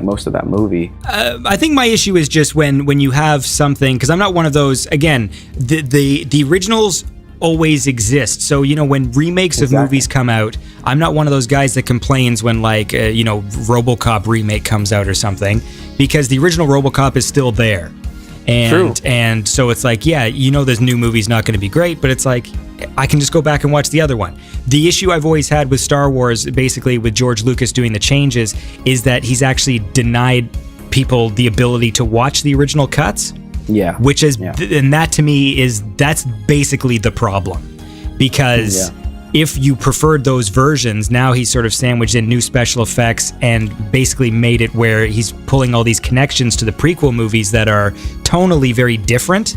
most of that movie. I think my issue is just when you have something, because I'm not one of those, again, the originals always exist. So, when remakes of movies come out, I'm not one of those guys that complains when RoboCop remake comes out or something, because the original RoboCop is still there. And so it's like, this new movie's not going to be great, but it's like, I can just go back and watch the other one. The issue I've always had with Star Wars, basically with George Lucas doing the changes, is that he's actually denied people the ability to watch the original cuts. Yeah. Which is, and that to me that's basically the problem. Because if you preferred those versions, now he's sort of sandwiched in new special effects and basically made it where he's pulling all these connections to the prequel movies that are tonally very different.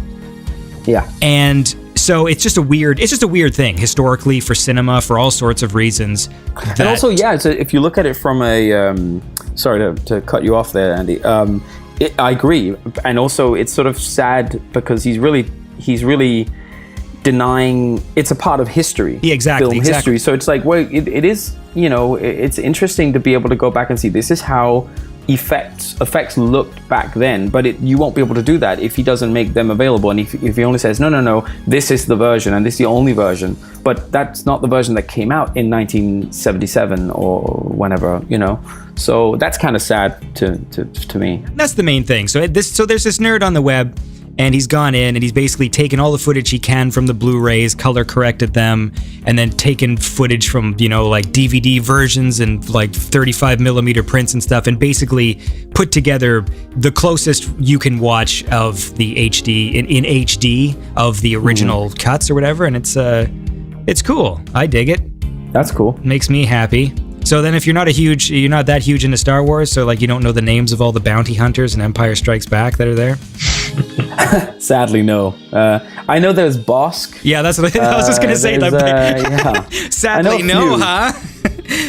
Yeah. And so it's just a weird thing historically for cinema for all sorts of reasons. And also, if you look at it from a, sorry to cut you off there, Andy. I agree, and also it's sort of sad because he's really denying it's a part of history. Yeah, exactly. History. So it's like, well, it is. It's interesting to be able to go back and see this is how effects looked back then, but you won't be able to do that if he doesn't make them available, and if he only says no, this is the version and this is the only version, but that's not the version that came out in 1977 or whenever, so that's kind of sad to me. That's the main thing. So there's this nerd on the web, and he's gone in and he's basically taken all the footage he can from the Blu-rays, color corrected them, and then taken footage from, DVD versions and 35 millimeter prints and stuff, and basically put together the closest you can watch of the HD in HD of the original cuts or whatever. And it's cool. I dig it. That's cool. Makes me happy. So then if you're not that huge into Star Wars, so you don't know the names of all the bounty hunters in Empire Strikes Back that are there? Sadly, no. I know there's Bosk. Yeah, that's what I was just going to say. Sadly, no, huh?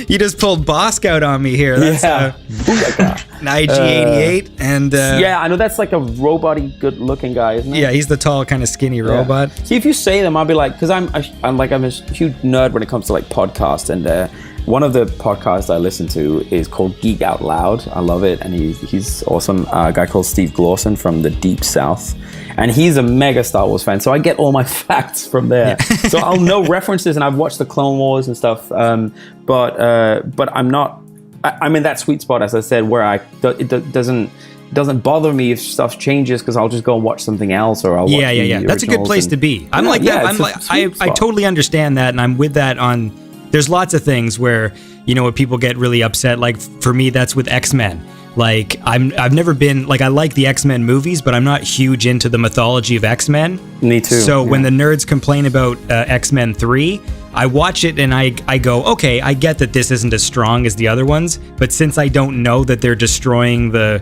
You just pulled Bosk out on me here. That's an IG-88. And I know that's like a robot-y good-looking guy, isn't it? Yeah, he's the tall, kind of skinny robot. See, if you say them, I'll be like, because I'm a huge nerd when it comes to podcasts, and one of the podcasts I listen to is called Geek Out Loud. I love it, and he's awesome. A guy called Steve Glawson from the Deep South, and he's a mega Star Wars fan, so I get all my facts from there. So I'll know references, and I've watched the Clone Wars and stuff, but I'm not. I'm in that sweet spot, as I said, where it doesn't bother me if stuff changes, because I'll just go and watch something else, or I'll watch the That's a good place to be. I'm like that. I totally understand that, and I'm with that on. There's lots of things where, where people get really upset. Like for me, that's with X-Men. I've never been I like the X-Men movies, but I'm not huge into the mythology of X-Men. Me too. So when the nerds complain about X-Men 3, I watch it and I go, okay, I get that this isn't as strong as the other ones, but since I don't know that they're destroying the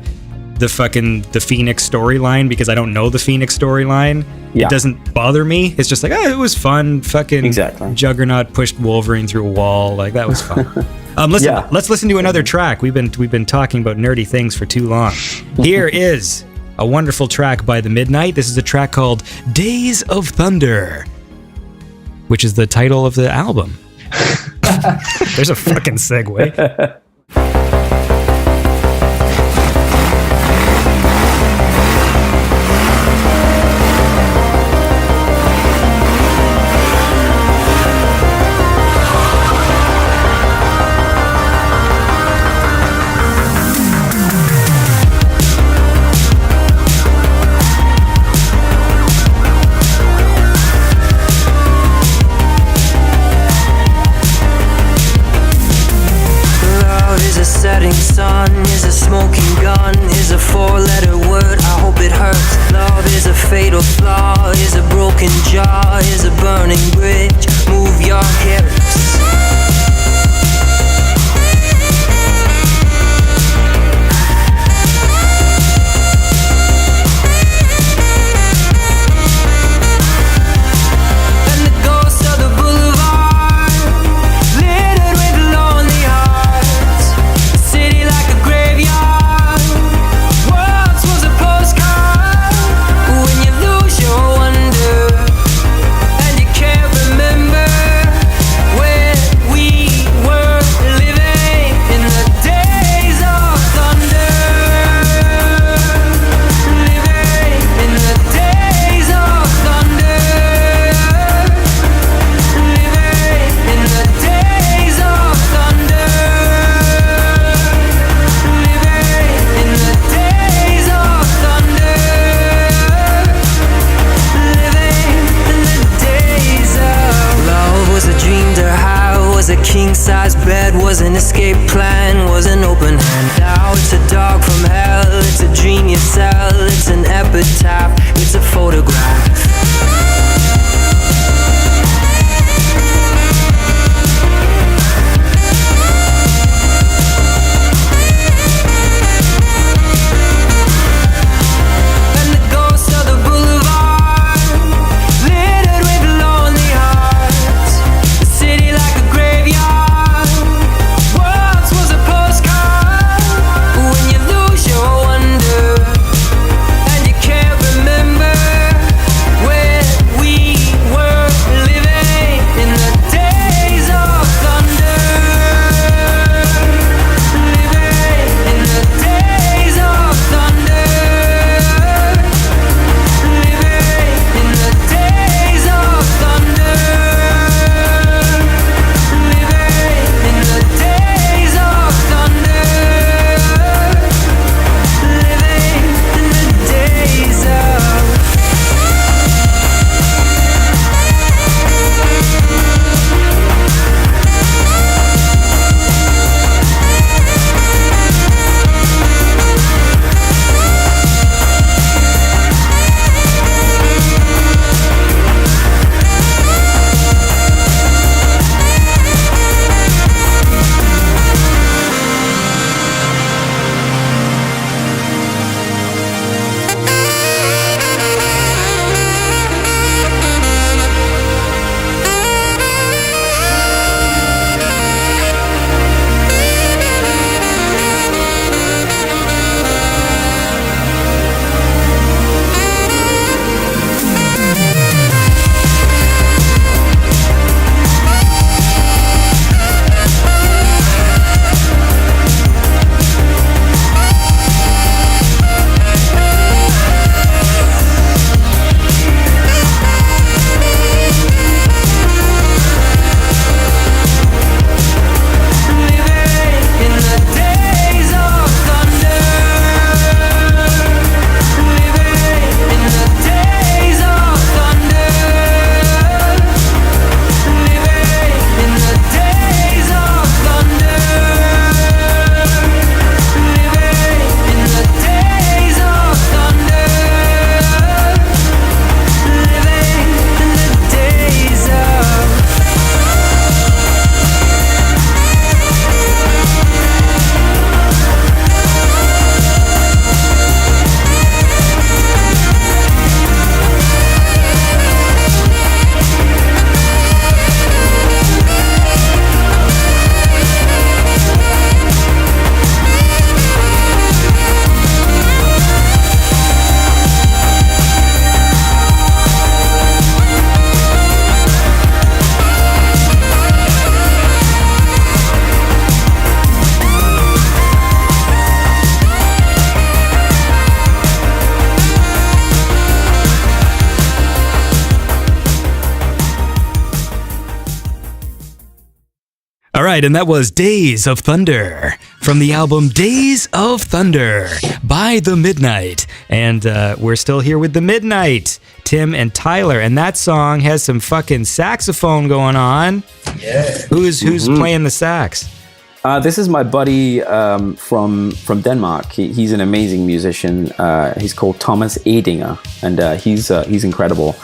Phoenix storyline, because I don't know the Phoenix storyline, it doesn't bother me. It's just it was fun. Fucking Juggernaut pushed Wolverine through a wall. That was fun. Let's listen to another track. We've been talking about nerdy things for too long. Here is a wonderful track by The Midnight. This is a track called Days of Thunder, which is the title of the album. There's a fucking segue. Love was an escape plan, was an open handout. It's a dog from hell, it's a dream you sell, it's an epitaph, it's a photograph. All right, and that was Days of Thunder from the album Days of Thunder by The Midnight. And we're still here with The Midnight, Tim and Tyler. And that song has some fucking saxophone going on. Yeah. Who's playing the sax? This is my buddy from Denmark. He's an amazing musician. He's called Thomas Edinger, and he's incredible.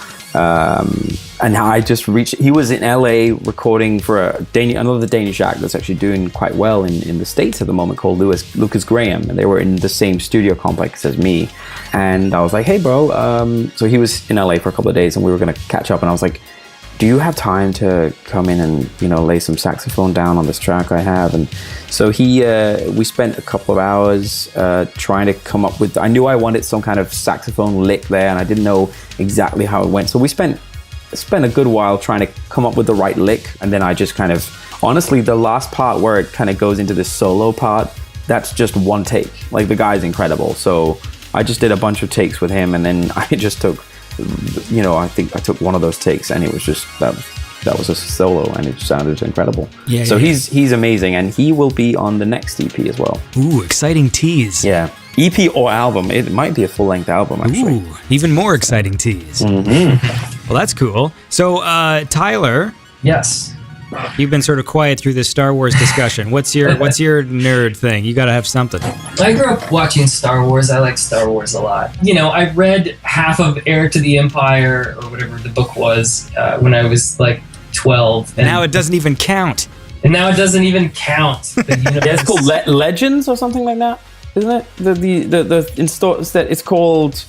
And I just reached. He was in LA recording for another Danish act that's actually doing quite well in the States at the moment, called Lucas Graham, and they were in the same studio complex as me. And I was like, "Hey, bro." So he was in LA for a couple of days, and we were gonna catch up. And I was like, "Do you have time to come in and lay some saxophone down on this track I have?" And so we spent a couple of hours trying to come up with. I knew I wanted some kind of saxophone lick there, and I didn't know exactly how it went. So we spent a good while trying to come up with the right lick, and then I just kind of, honestly, the last part where it kind of goes into this solo part, that's just one take. Like, the guy's incredible. So I just did a bunch of takes with him, and then I just took. I think I took one of those takes, and it was just that was a solo, and it sounded incredible. Yeah. So he's amazing, and he will be on the next EP as well. Ooh, exciting tease. Yeah, EP or album. It might be a full-length album, actually. Ooh, even more exciting tease. Mm-hmm. Well, that's cool. So, Tyler. Yes. You've been sort of quiet through this Star Wars discussion. What's your nerd thing? You got to have something. I grew up watching Star Wars. I like Star Wars a lot. You know, I read half of Heir to the Empire or whatever the book was when I was like 12. And now it doesn't even count. And now it doesn't even count. It's called Legends or something like that, isn't it? It's called,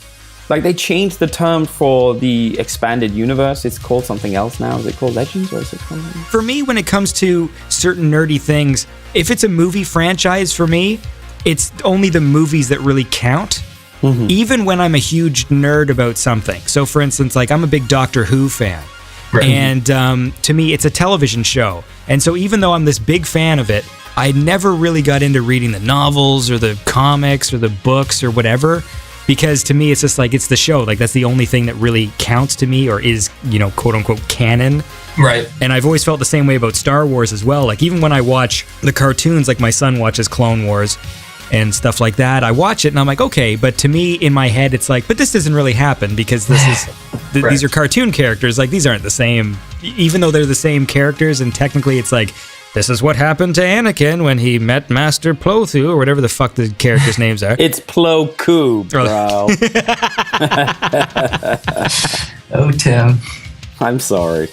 like, they changed the term for the expanded universe. It's called something else now. Is it called Legends or is it called something? For me, when it comes to certain nerdy things, if it's a movie franchise for me, it's only the movies that really count. Mm-hmm. Even when I'm a huge nerd about something. So for instance, like, I'm a big Doctor Who fan. Right. And to me, it's a television show. And so even though I'm this big fan of it, I never really got into reading the novels or the comics or the books or whatever, because to me, it's just like, it's the show. Like, that's the only thing that really counts to me or is, you know, quote unquote canon. Right. And I've always felt the same way about Star Wars as well. Like, even when I watch the cartoons, like my son watches Clone Wars and stuff like that, I watch it and I'm like, okay, but to me, in my head, it's like, but this doesn't really happen because this is, right. These are cartoon characters. Like, these aren't the same, even though they're the same characters, and technically it's like, this is what happened to Anakin when he met Master Plo Koon, or whatever the fuck the characters' names are. It's Plo Koon, bro. Oh, Tim. I'm sorry.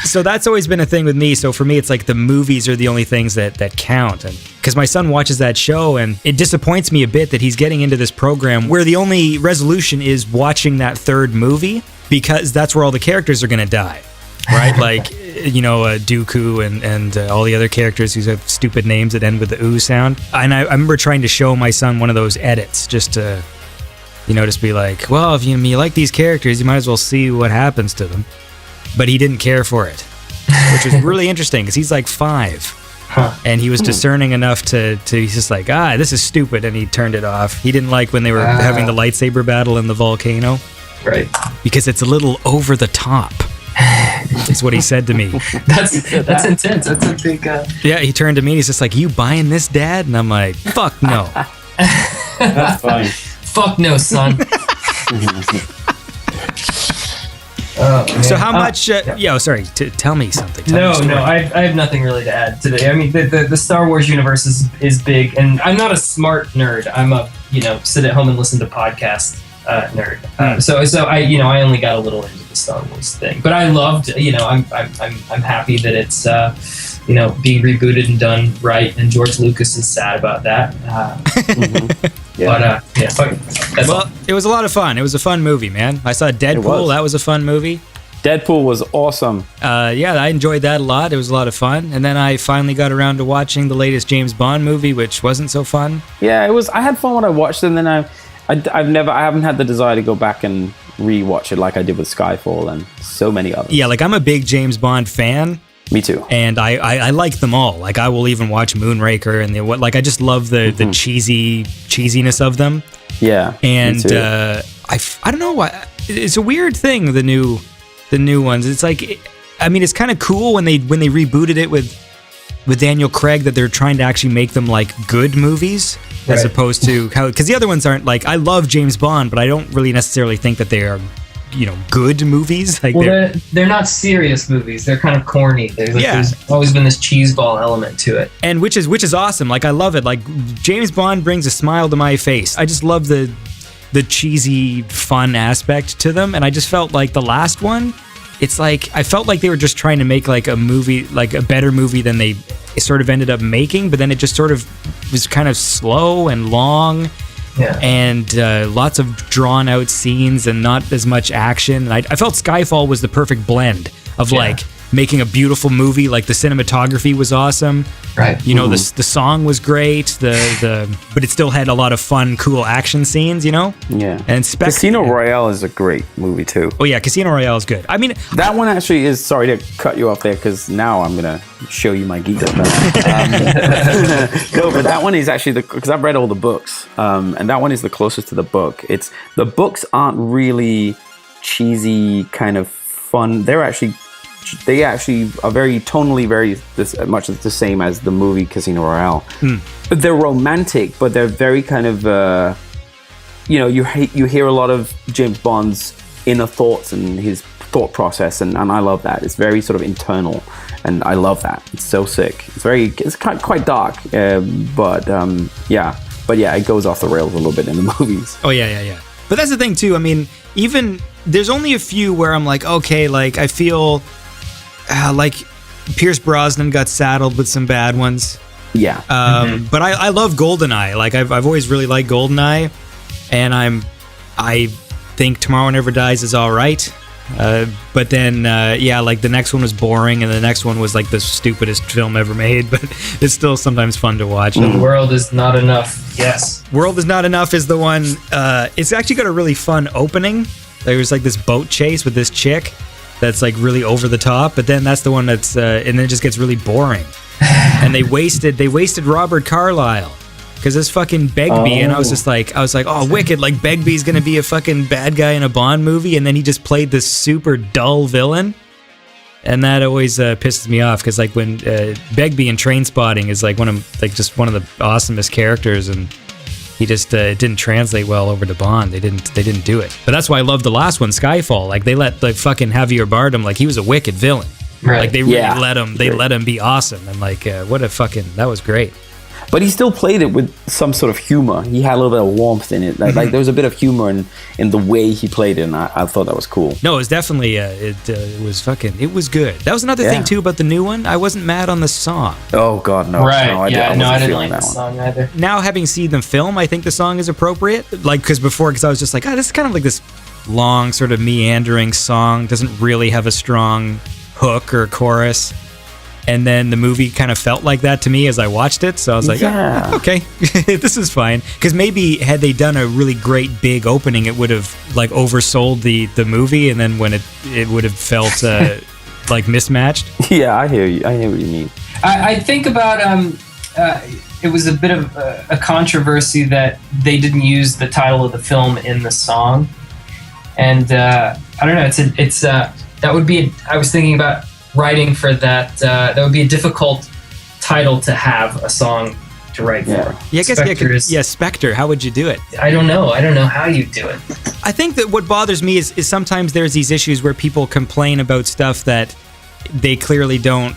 So that's always been a thing with me. So for me, it's like the movies are the only things that count. And because my son watches that show, and it disappoints me a bit that he's getting into this program where the only resolution is watching that third movie, because that's where all the characters are going to die. Right? Like, you know, Dooku and all the other characters who have stupid names that end with the ooh sound. And I remember trying to show my son one of those edits just to, you know, just be like, well, if you like these characters, you might as well see what happens to them. But he didn't care for it, which was really interesting because he's like 5. And he was discerning enough to he's just like, this is stupid. And he turned it off. He didn't like when they were having the lightsaber battle in the volcano. Right. Because it's a little over the top. Is what he said to me. That's intense. That's a big. Yeah, he turned to me and he's just like, you buying this, Dad? And I'm like, fuck no. That's fine. Fuck no, son. So how much? Sorry. Tell me something. No. I have nothing really to add today. I mean, the Star Wars universe is big, and I'm not a smart nerd. I'm a sit at home and listen to podcasts nerd. So I only got a little into the Star Wars thing, but I loved. I'm happy that it's being rebooted and done right, and George Lucas is sad about that. Yeah. It was a lot of fun. It was a fun movie, man. I saw Deadpool. That was a fun movie. Deadpool was awesome. I enjoyed that a lot. It was a lot of fun. And then I finally got around to watching the latest James Bond movie, which wasn't so fun. Yeah, it was. I had fun when I watched it, and then I haven't had the desire to go back and rewatch it like I did with Skyfall and so many others. Yeah, like, I'm a big James Bond fan. Me too. And I like them all. Like, I will even watch Moonraker and I just love the cheesiness of them. Yeah. And I don't know why. It's a weird thing, the new ones. It's like, it's kind of cool when they rebooted it with Daniel Craig, that they're trying to actually make them like good movies, as opposed to because the other ones aren't like, I love James Bond, but I don't really necessarily think that they are good movies. Like, they're not serious movies. They're kind of corny. There's always been this cheeseball element to it, and which is awesome. Like, I love it. Like, James Bond brings a smile to my face. I just love the cheesy fun aspect to them, and I just felt like the last one, it's like I felt like they were just trying to make like a movie, like a better movie than they sort of ended up making, but then it just sort of was kind of slow and long. Yeah. And lots of drawn out scenes and not as much action. And I felt Skyfall was the perfect blend of like making a beautiful movie. Like, the cinematography was awesome. Right. The song was great. But it still had a lot of fun, cool action scenes. Yeah. And Casino Royale is a great movie too. Oh yeah, Casino Royale is good. I mean, that one actually is. Sorry to cut you off there, because now I'm gonna show you my geek. No, but that one is actually because I've read all the books, and that one is the closest to the book. It's the books aren't really cheesy kind of fun. They actually are very tonally very much the same as the movie Casino Royale. They're romantic, but they're very kind of you hear a lot of James Bond's inner thoughts and his thought process, and I love that. It's very sort of internal, and I love that. It's so sick. It's quite dark, but it goes off the rails a little bit in the movies. Oh yeah. But that's the thing too. I mean, even there's only a few where I'm like, okay, like I feel like Pierce Brosnan got saddled with some bad ones. Yeah. But I love GoldenEye. Like I've always really liked GoldenEye, and I think Tomorrow Never Dies is all right. But then, like the next one was boring, and the next one was like the stupidest film ever made. But it's still sometimes fun to watch. The World Is Not Enough. Yes. World Is Not Enough is the one. It's actually got a really fun opening. There's like this boat chase with this chick that's like really over the top. But then that's the one that's, and then it just gets really boring. And they wasted Robert Carlyle. Because it's fucking Begbie, and I was like, oh, wicked, like Begby's gonna be a fucking bad guy in a Bond movie, and then he just played this super dull villain, and that always pisses me off, because like when Begbie in Trainspotting is like one of the awesomest characters, and he just it didn't translate well over to Bond. They didn't do it. But that's why I love the last one, Skyfall. Like they let like fucking Javier Bardem, like he was a wicked villain. Right. Like they really let him be awesome, and like what a fucking, that was great. But he still played it with some sort of humor. He had a little bit of warmth in it. Like there was a bit of humor in the way he played it, and I thought that was cool. No, it was definitely, it was good. That was another thing, too, about the new one. I wasn't mad on the song. Oh, God, no. Right, no, I didn't like that the one. song either. Now, having seen the film, I think the song is appropriate. Like, because I was just like, this is kind of like this long, sort of meandering song. Doesn't really have a strong hook or chorus. And then the movie kind of felt like that to me as I watched it. So I was like, okay, this is fine. Because maybe had they done a really great big opening, it would have like oversold the movie. And then when it would have felt like mismatched. Yeah, I hear you. I hear what you mean. I think about, it was a bit of a controversy that they didn't use the title of the film in the song. And I don't know, it's that would be, I was thinking about writing for that, that would be a difficult title to have a song to write for. Yeah, I guess, Spectre, how would you do it? I don't know how you do it. I think that what bothers me is sometimes there's these issues where people complain about stuff that they clearly don't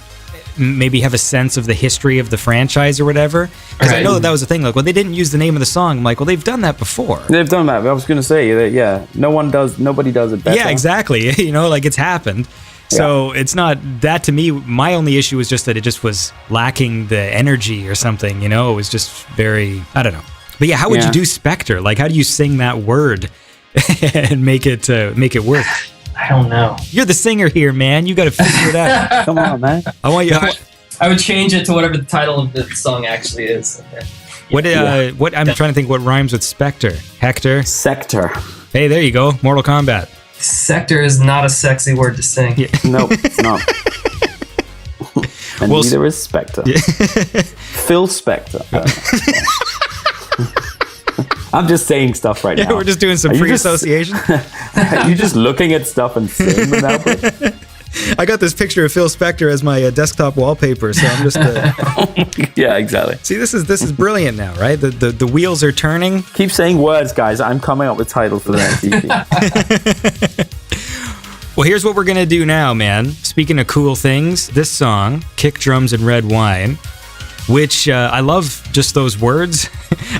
maybe have a sense of the history of the franchise or whatever. Because I know that was the thing. Like, well, they didn't use the name of the song. I'm like, well, they've done that before. They've done that. I was going to say that. Nobody does it better. Yeah, exactly. Like it's happened. So it's not that, to me. My only issue was just that it just was lacking the energy or something. It was just very, I don't know. But yeah, how would you do Spectre? Like, how do you sing that word and make it work? I don't know. You're the singer here, man. You got to figure it out. Come on, man. I want you. I would change it to whatever the title of the song actually is. What I'm trying to think what rhymes with Spectre. Hector. Sector. Hey, there you go. Mortal Kombat. Sector is not a sexy word to sing. Yeah. No, it's not. And neither is Spectre. Yeah. Phil Spector. I'm just saying stuff right now. Yeah, we're just doing some free association. Are you just looking at stuff and saying them out? I got this picture of Phil Spector as my desktop wallpaper, so I'm just. Yeah, exactly. See, this is brilliant now, right? The wheels are turning. Keep saying words, guys. I'm coming up with titles for the next EP. Well, here's what we're gonna do now, man. Speaking of cool things, this song, "Kick Drums and Red Wine," which I love just those words.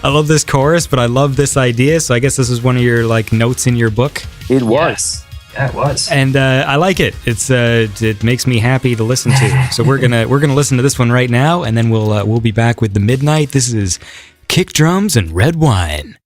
I love this chorus, but I love this idea. So I guess this is one of your like notes in your book. It was. Yes. Yeah, it was. And I like it. It makes me happy to listen to. So we're gonna listen to this one right now, and then we'll be back with the midnight. This is "Kick Drums and Red Wine."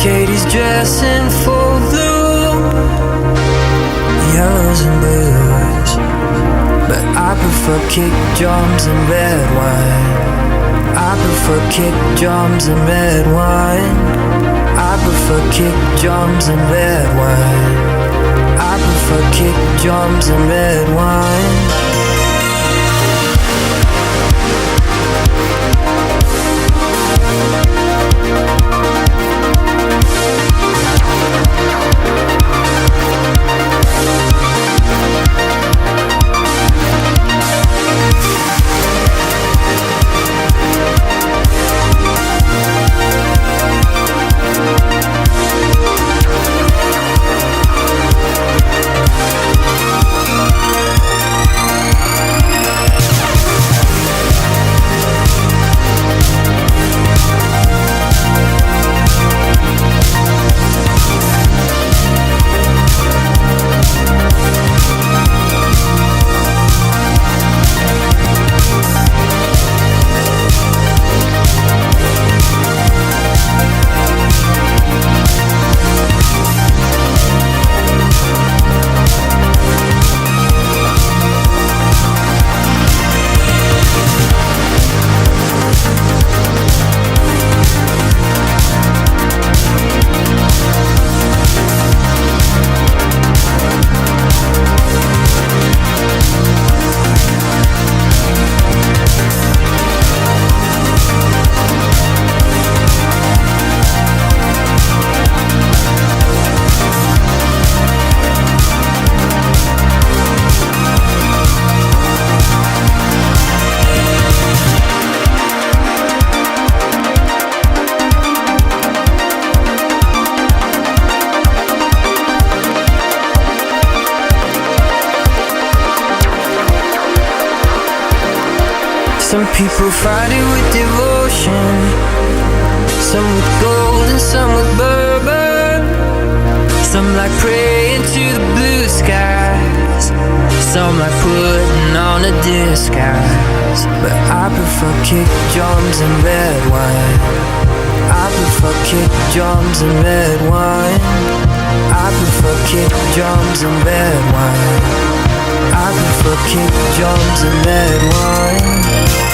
Katie's dressed in full blue, yellow drums and blues, but I prefer kick drums and red wine. I prefer kick drums and red wine. I prefer kick drums and red wine. I prefer kick drums and red wine. Some people fight it with devotion, some with gold and some with bourbon. Some like praying to the blue skies, some like putting on a disguise. But I prefer kick drums and red wine. I prefer kick drums and red wine. I prefer kick drums and red wine. I prefer kick drums and red wine.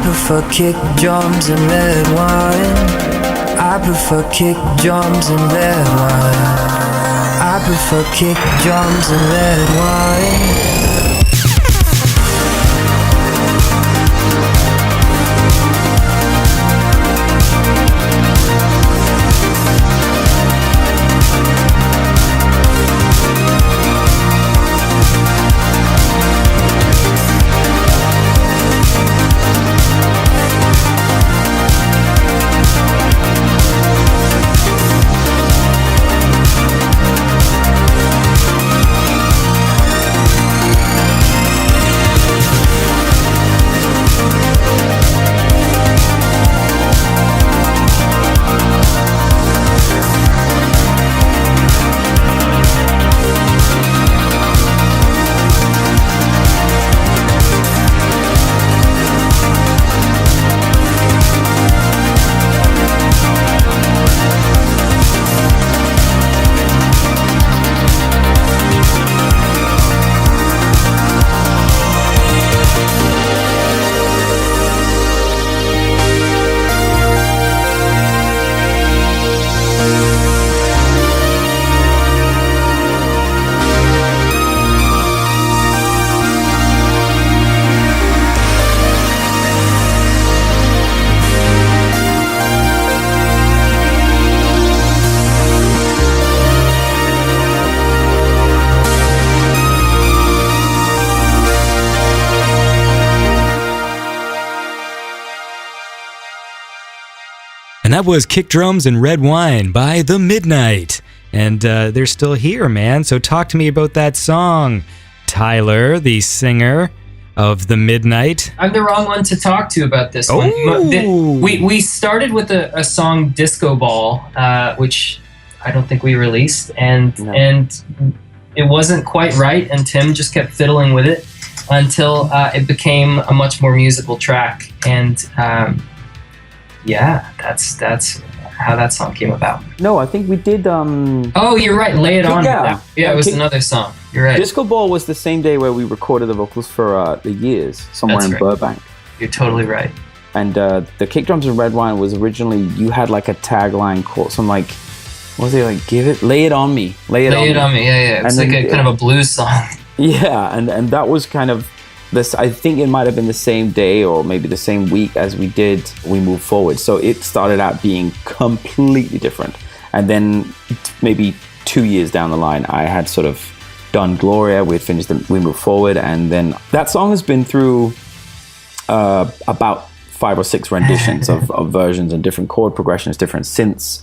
prefer kick drums and red wine. I prefer kick drums and red wine. I prefer kick drums and red wine. And that was Kick Drums and Red Wine by The Midnight. And they're still here, man. So talk to me about that song, Tyler, the singer of The Midnight. I'm the wrong one to talk to about this one. We started with a song, Disco Ball, which I don't think we released, and it wasn't quite right, and Tim just kept fiddling with it until it became a much more musical track. And that's how that song came about. No, I think we did. Oh, you're right. Lay It On. Yeah, it was another song. You're right. Disco Ball was the same day where we recorded the vocals for The Years, somewhere That's in right. Burbank. You're totally right. And the Kick Drums and Red Wine was originally, you had like a tagline called some like, what was it like? Lay it on me. Lay it on me. Yeah. It's And like then, kind of a blues song. Yeah, and that was kind of this. I think it might have been the same day or maybe the same week as we moved forward. So it started out being completely different. And then maybe 2 years down the line, I had sort of done Gloria. We had finished we moved forward, and then that song has been through about 5 or 6 renditions of versions and different chord progressions, different synths,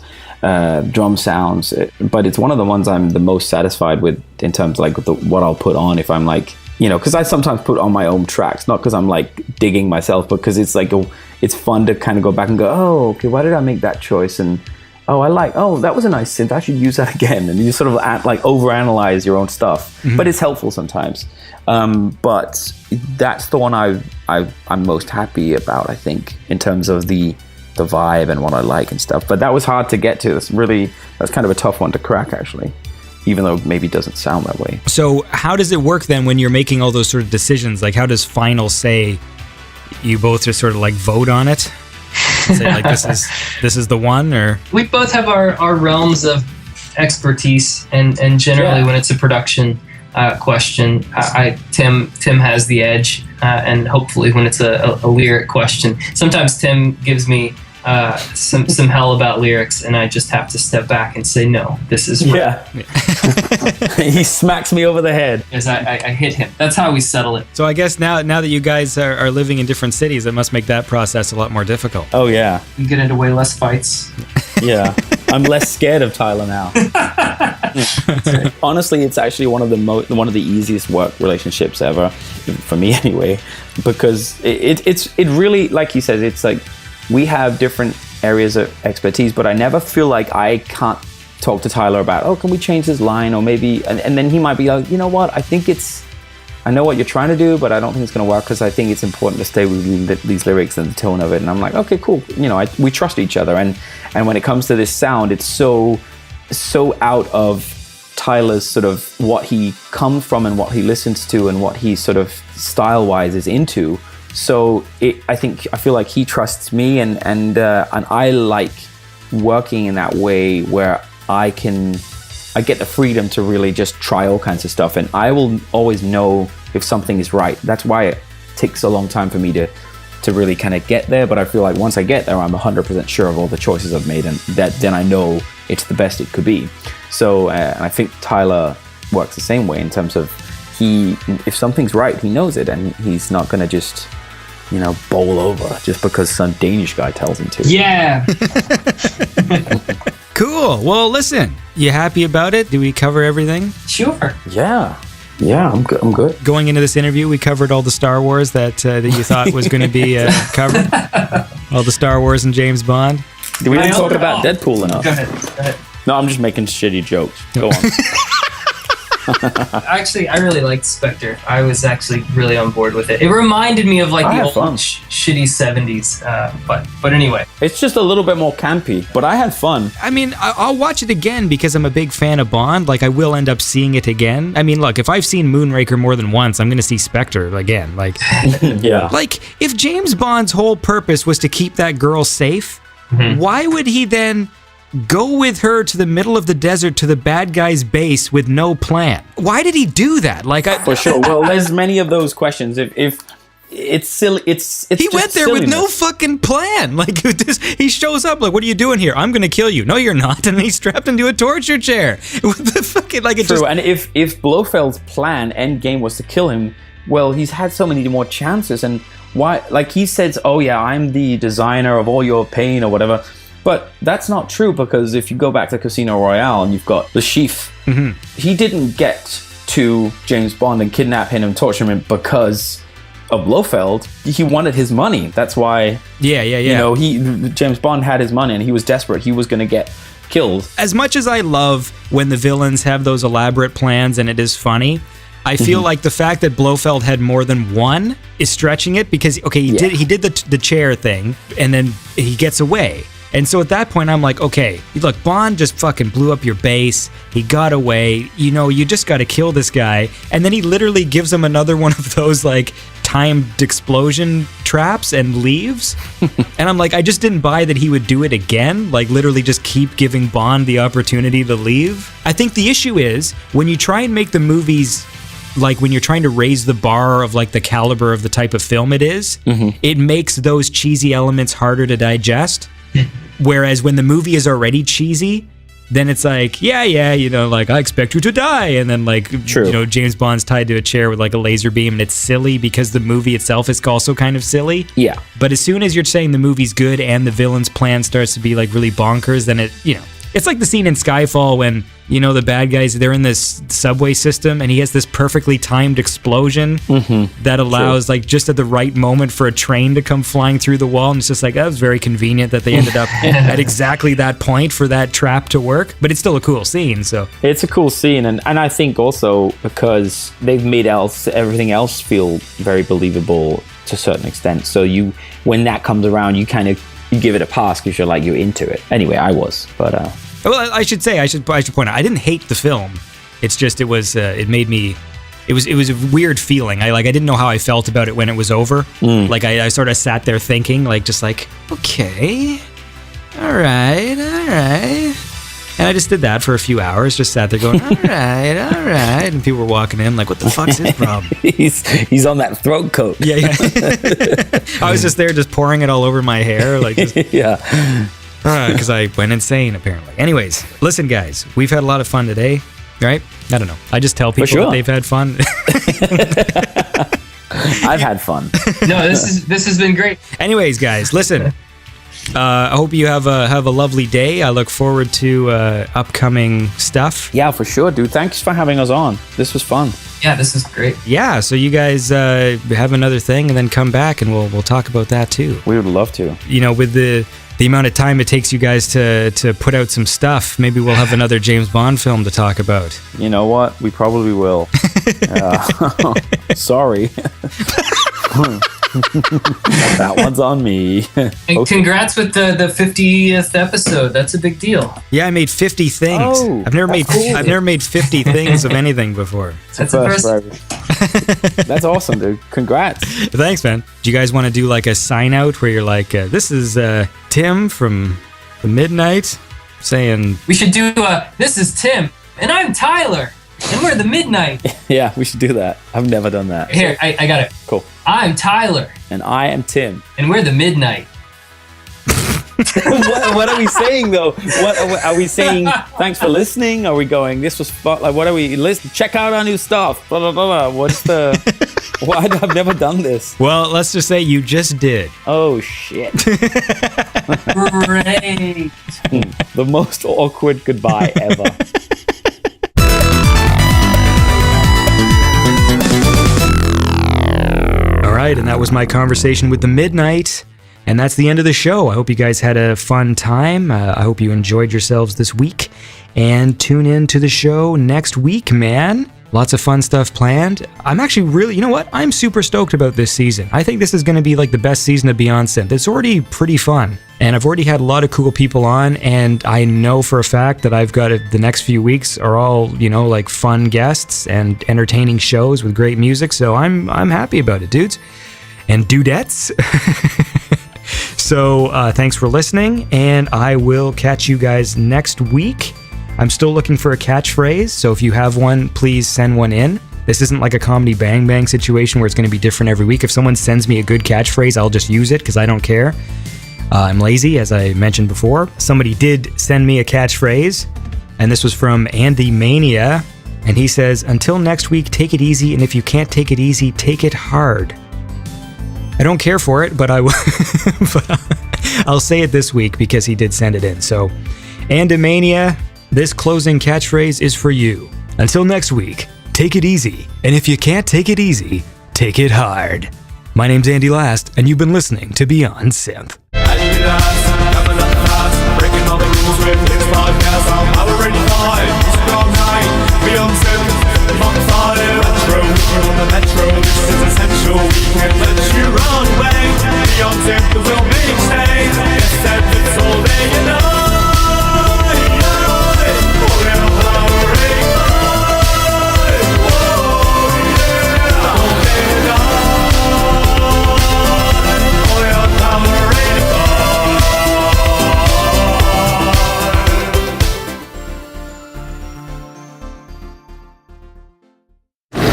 drum sounds. But it's one of the ones I'm the most satisfied with in terms of like what I'll put on if I'm like, because I sometimes put on my own tracks, not because I'm like digging myself, but because it's like it's fun to kind of go back and go, oh, okay, why did I make that choice? And that was a nice synth, I should use that again. And you sort of overanalyze your own stuff, but it's helpful sometimes. But that's the one I'm most happy about, I think, in terms of the vibe and what I like and stuff. But that was hard to get to. That's kind of a tough one to crack, actually, even though maybe it doesn't sound that way. So how does it work then when you're making all those sort of decisions? Like, how does Final say you both just sort of like vote on it? Say like this is the one, or We both have our realms of expertise, and generally when it's a production question, Tim has the edge, and hopefully when it's a lyric question, sometimes Tim gives me some hell about lyrics, and I just have to step back and say, no, this is right. Yeah. He smacks me over the head. Because I hit him. That's how we settle it. so I guess now that you guys are living in different cities, it must make that process a lot more difficult. Oh yeah, You get into way less fights. yeah. I'm less scared of Tyler now. Honestly, it's actually one of the easiest work relationships ever, for me anyway, because it really, like he says, it's like we have different areas of expertise, but I never feel like I can't talk to Tyler about, oh, can we change this line, or maybe, and then he might be like, you know what, I know what you're trying to do, but I don't think it's going to work because I think it's important to stay with these lyrics and the tone of it. And I'm like, okay, cool. We trust each other. And when it comes to this sound, it's so out of Tyler's sort of what he comes from and what he listens to and what he sort of style-wise is into. So I feel like he trusts me, and I like working in that way where I get the freedom to really just try all kinds of stuff, and I will always know if something is right. That's why it takes a long time for me to really kind of get there, but I feel like once I get there, I'm 100% sure of all the choices I've made, and then I know it's the best it could be. So I think Tyler works the same way in terms of if something's right, he knows it, and he's not going to just bowl over just because some Danish guy tells him to. Yeah. Cool. Well, listen, you happy about it? Did we cover everything? Sure. Yeah, I'm good. Going into this interview, we covered all the Star Wars that you thought was going to be covered. All the Star Wars and James Bond. We didn't talk about Deadpool enough. Go ahead. No, I'm just making shitty jokes. Go on. Actually, I really liked Spectre. I was actually really on board with it. It reminded me of like I the had old fun. shitty 70s. But anyway. It's just a little bit more campy, but I had fun. I mean, I'll watch it again because I'm a big fan of Bond. Like, I will end up seeing it again. I mean, look, if I've seen Moonraker more than once, I'm going to see Spectre again. Like, Yeah. like if James Bond's whole purpose was to keep that girl safe, why would he then go with her to the middle of the desert to the bad guy's base with no plan? Why did he do that? Like, For sure. Well, there's many of those questions. If it's silly, it's he just went there with no silliness. fucking plan. Like, he shows up like, "What are you doing here? I'm going to kill you." No, you're not. And he's strapped into a torture chair. What the fucking like? It True, just and if Blofeld's plan, endgame, was to kill him, well, he's had so many more chances. And why? Like he says, "Oh yeah, I'm the designer of all your pain," or whatever. But that's not true, because if you go back to Casino Royale and you've got the chief, he didn't get to James Bond and kidnap him and torture him because of Blofeld. He wanted his money. That's why. Yeah. You know, James Bond had his money and he was desperate. He was going to get killed. As much as I love when the villains have those elaborate plans and it is funny, I feel like the fact that Blofeld had more than one is stretching it, because he did the chair thing and then he gets away. And so at that point, I'm like, okay, look, Bond just fucking blew up your base. He got away. You know, you just got to kill this guy. And then he literally gives him another one of those, like, timed explosion traps and leaves. And I'm like, I just didn't buy that he would do it again. Like, literally just keep giving Bond the opportunity to leave. I think the issue is, when you try and make the movies, like when you're trying to raise the bar of like the caliber of the type of film it is, it makes those cheesy elements harder to digest. Whereas when the movie is already cheesy, then it's like, you know, like, I expect you to die. And then, like, you know, James Bond's tied to a chair with like a laser beam, and it's silly because the movie itself is also kind of silly. Yeah. But as soon as you're saying the movie's good and the villain's plan starts to be like really bonkers, then it, you know, it's like the scene in Skyfall when, you know, the bad guys, they're in this subway system and he has this perfectly timed explosion that allows like just at the right moment for a train to come flying through the wall. And it's just like, that was very convenient that they ended up at exactly that point for that trap to work. But it's still a cool scene. So it's a cool scene. And I think also because they've made everything else feel very believable to a certain extent. So when that comes around, you give it a pass because you're into it. Anyway, I was, but well, I should point out, I didn't hate the film. It's just it was a weird feeling. I didn't know how I felt about it when it was over. Like I sort of sat there thinking, like, just like, okay, all right. And I just did that for a few hours, just sat there going, all right. And people were walking in like, what the fuck's his problem? he's on that throat coat. Yeah. I was just there just pouring it all over my hair. Like, just, because I went insane, apparently. Anyways, listen, guys, we've had a lot of fun today, right? I don't know. I just tell people that they've had fun. I've had fun. No, this has been great. Anyways, guys, listen. I hope you have a lovely day. I look forward to upcoming stuff. Yeah, for sure, dude. Thanks for having us on. This was fun. Yeah, this is great. Yeah, so you guys have another thing and then come back and we'll talk about that too. We would love to. You know, with the amount of time it takes you guys to put out some stuff, maybe we'll have another James Bond film to talk about. You know what? We probably will. Sorry. That one's on me. And congrats with the 50th episode. That's a big deal. Yeah, I made 50 things. Oh, I've never made 50 things of anything before. That's impressive. That's awesome, dude. Congrats. Thanks, man. Do you guys want to do like a sign out where you're like, this is Tim from the Midnight saying... We should do this is Tim, and I'm Tyler, and we're the Midnight. Yeah, we should do that. I've never done that. Here, I got it. Cool. I'm Tyler. And I am Tim. And we're the Midnight. what are we saying though? What are we saying? Thanks for listening. Are we going? This was fun. Like, what are we? Listen, check out our new stuff. Blah blah blah. What's the? What? I've never done this. Well, let's just say you just did. Oh shit! Great. The most awkward goodbye ever. All right, and that was my conversation with the Midnight. And that's the end of the show. I hope you guys had a fun time. I hope you enjoyed yourselves this week. And tune in to the show next week, man. Lots of fun stuff planned. I'm actually really, you know what? I'm super stoked about this season. I think this is going to be like the best season of Beyond Synth. It's already pretty fun. And I've already had a lot of cool people on. And I know for a fact that I've got the next few weeks are all, you know, like fun guests and entertaining shows with great music. So I'm happy about it, dudes. And dudettes. So thanks for listening, and I will catch you guys next week. I'm still looking for a catchphrase, so if you have one, please send one in. This isn't like a comedy bang bang situation where it's going to be different every week. If someone sends me a good catchphrase, I'll just use it because I don't care. I'm lazy, as I mentioned before. Somebody did send me a catchphrase, and this was from Andy Mania, and he says, "Until next week, take it easy, and if you can't take it easy, take it hard." I don't care for it, but I will. I'll say it this week because he did send it in. So, Andamania, this closing catchphrase is for you. Until next week, take it easy. And if you can't take it easy, take it hard. My name's Andy Last, and you've been listening to Beyond Synth. Breaking all the rules with this podcast. I'm already live. Strong night. Beyond Synth. Retro. On the metro. This is essential. We can't let you run away. Beyond Synth will make stay. Yes, that it's all day and night. Oh, yeah, powering life. Oh, yeah. All day and night. Oh, yeah, powering life.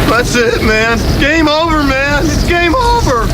That's it, man. Game over, man. It's game over.